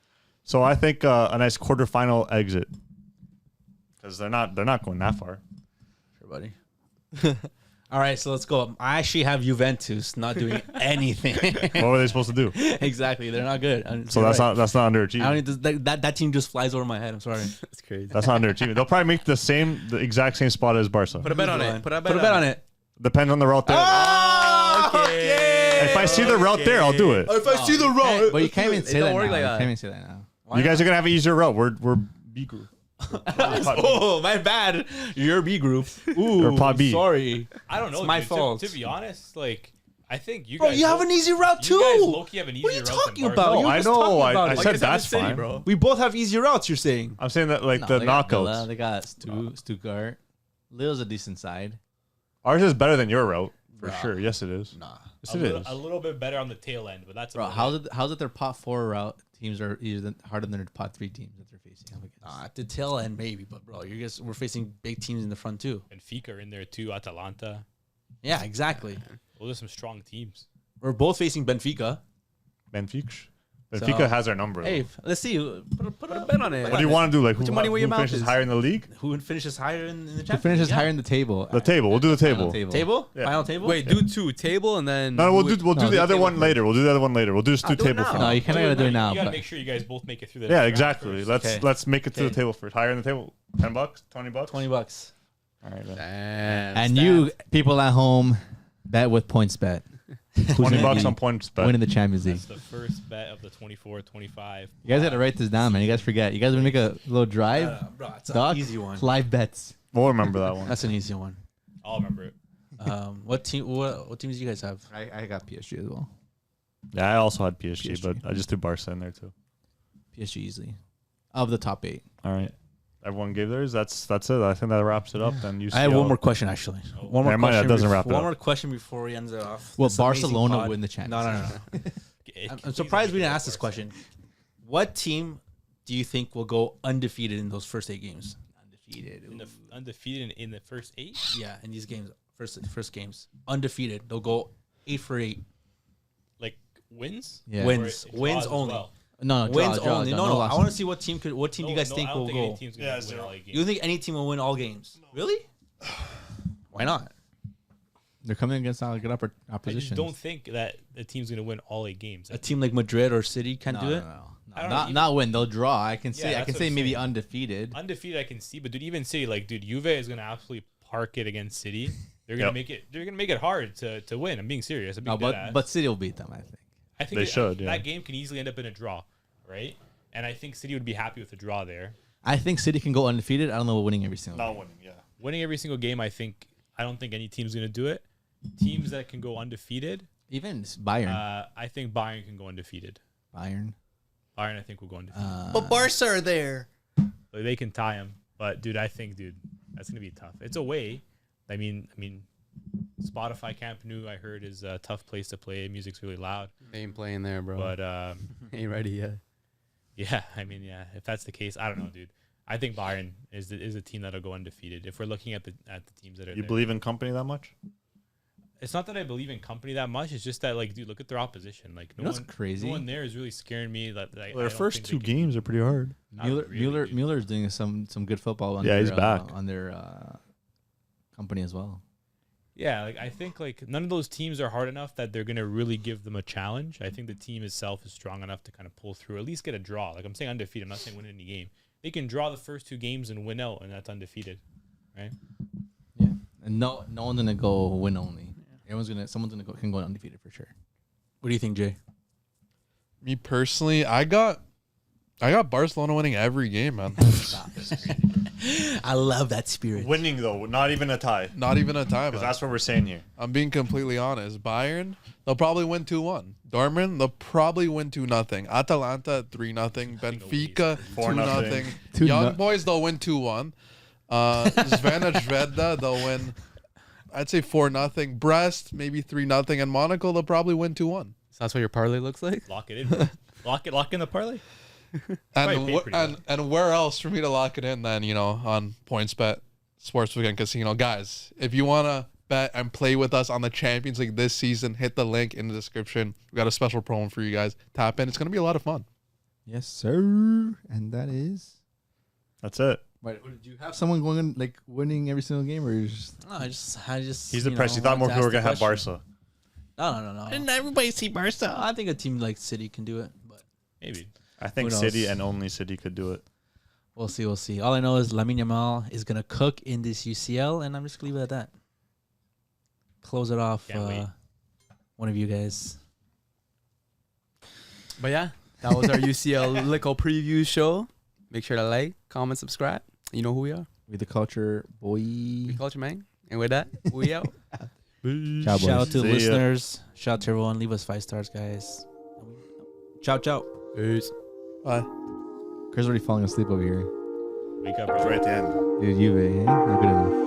So I think a nice quarterfinal exit because they're not going that far. Sure, buddy. All right, so let's go. I actually have Juventus not doing anything. What were they supposed to do? Exactly, they're not good. So that's not underachieving. I don't need that team just flies over my head. I'm sorry. That's crazy. That's not underachieving. They'll probably make the exact same spot as Barca. Put a bet on it. Put a Put a bet on it. Depends on the route there. Okay. If I see the route there, I'll do it. If I see the road, But you can't even say don't that work now. like You that. can't even say that now. You guys are gonna have an easier route. We're B group. oh my bad. You're B group. Ooh, Or Pod B. sorry. I don't know. It's my dude. fault. To be honest, like, I think you Bro, guys. you have an easy route too. You guys low-key have an What are easier you route than talking Barca. about? No, You were I just know. talking I about it. said that's fine. bro. We both have easy routes. You're saying. I'm saying that like No, the they got Villa, knockouts. They got Stuttgart. Lille's a decent side. Ours is better than your route for Nah. sure. Yes, it is. Nah. Yes, A it little, is. a little bit better on the tail end, but that's Bro, about how's it their pot 4 route teams are harder than their pot 3 teams that they're facing? I'm against. At the tail end, maybe, but bro, we're facing big teams in the front too. And Benfica are in there too. Atalanta. Yeah, exactly. Those are some strong teams. We're both facing Benfica. Benfica. So- Benfica has our number. Though. Hey, let's see. Put Put a bet on it. What do you want to do? Like Put who, your money where who your mouth finishes is. higher in the league? Who finishes higher in the Who Champions finishes League? higher in the table? The table. We'll do the Final table. Table? Yeah. Final table? Wait, do 2 table and then. No, we'll do No, the the other table one first. later. We'll do the other one later. We'll do just do do it table now. for No, now. you kind of gotta do it now. You gotta but- make sure you guys both make it through the Yeah, next round exactly. first. Okay. Let's make it to the Okay. table first. Higher in the table. $10, $20. $20. All right. Then. Damn. And you people at home, bet with points bet. $20 on points bet. Winning the Champions League. That's the first bet of the 24-25. You guys gotta write this down, man. You guys forget. You guys wanna make a little drive? Bro, it's Doc? an easy one. Live bets. We'll remember that one. That's an easy one. I'll remember it. What teams do you guys have? I got PSG as well. Yeah, I also had PSG, PSG. but I just threw Barca in there too. PSG easily. Of the top 8. All right. Everyone gave theirs. That's it. I think that wraps it up. Then you. I have one more question, actually. One more Never mind, that question. doesn't wrap it One up. more question before we end it off. Well, This amazing Barcelona pod. win the Champions No. I'm surprised we didn't ask this question. What team do you think will go undefeated in those first 8 games? Undefeated. Undefeated in the first 8. Yeah, in these games, first games, undefeated. They'll go 8 for 8. Like wins. Yeah. Wins. Or draws Wins as only. well? No, Wins only. No, I losses. want to see what team do you guys think I don't will think any go? team's gonna Yeah, win zero. all 8 games. You think any team will win all games? Really? Why not? They're coming against good I just opposition. don't think that the team's gonna win all 8 games. A team like Madrid or City can't do it. I don't Not know. not win. They'll draw. I can say. I that's can what say I'm maybe saying. undefeated. Undefeated, I can see, but dude, even City, like, dude, Juve is gonna absolutely park it against City. They're gonna Yep. make it. They're gonna make it hard to win. I'm being serious. I'm being No, dead ass. but City will beat them. I think. I think They should, yeah. That game can easily end up in a draw, right? And I think City would be happy with a draw there. I think City can go undefeated. I don't know about winning every single. Not game. winning. Yeah. Winning every single game, I don't think any team's gonna do it. teams that can go undefeated. Even Bayern. I think Bayern can go undefeated. Bayern. Bayern, I think, will go undefeated. But Barca are there. Like, they can tie them. But, dude, I think, that's going to be tough. It's away. I mean, Spotify Camp Nou, I heard, is a tough place to play. Music's really loud. They ain't playing there, bro. But, ain't ready yet. yeah, I mean, yeah, if that's the case, I don't know, dude. I think Bayern is a team that'll go undefeated. If we're looking at the teams that are You there. believe in company that much? It's not that I believe in company that much. It's just that, like, dude, look at their opposition. Like, You know what's crazy? No one there is really scaring me. Like, Well, I their don't first think two they can- games are pretty hard. Not really, dude. Mueller's doing some good football. On Yeah, their, he's back. on their company as well. Yeah, like I think like none of those teams are hard enough that they're gonna really give them a challenge. I think the team itself is strong enough to kind of pull through, at least get a draw. Like I'm saying undefeated. I'm not saying win any game. They can draw the first two games and win out, and that's undefeated, right? Yeah, and no one's gonna go win only. Someone's gonna can go undefeated for sure. What do you think, Jay? Me personally, I got Barcelona winning every game, man. I love that spirit. Winning though, not even a tie. Not even a time. Because that's what we're saying here. I'm being completely honest. Bayern, they'll probably win 2-1. Dortmund, they'll probably win 2-0. Atalanta, 3-0. Benfica, 4-0. 2-0. Young boys, they'll win 2-1. Zvena Zvezda, they'll win, I'd say 4-0. Brest, maybe 3-0. And Monaco, they'll probably win 2-1. So that's what your parlay looks like? Lock it in. Bro. lock in the parlay. Probably And pay pretty well. and where else for me to lock it in than, on PointsBet Sportsbook and Casino. Guys, if you want to bet and play with us on the Champions League this season, hit the link in the description. We got a special promo for you guys. Tap in. It's going to be a lot of fun. Yes, sir. And that is. That's it. Wait, do you have someone going like winning every single game, or you just? No, I just. He's depressed. He thought more people were going to have Barca. No. Didn't everybody see Barca? I think a team like City can do it, but Maybe. I think Who knows? City and only City could do it. we'll see. All I know is Lamine Yamal is gonna cook in this UCL, and I'm just gonna leave it at that. Close it off. Can't wait. One of you guys. But yeah, that was our UCL Lico preview show. Make sure to like, comment, subscribe. You know who we are. We the culture boy. We Culture Man. And with that, we out. Ciao, Shout out boys. to the See ya. listeners. Shout out to everyone. Leave us 5 stars, guys. Ciao. Peace. Bye. Chris already falling asleep over here. Wake up, It's bro. right at the end. Dude, you, not good enough.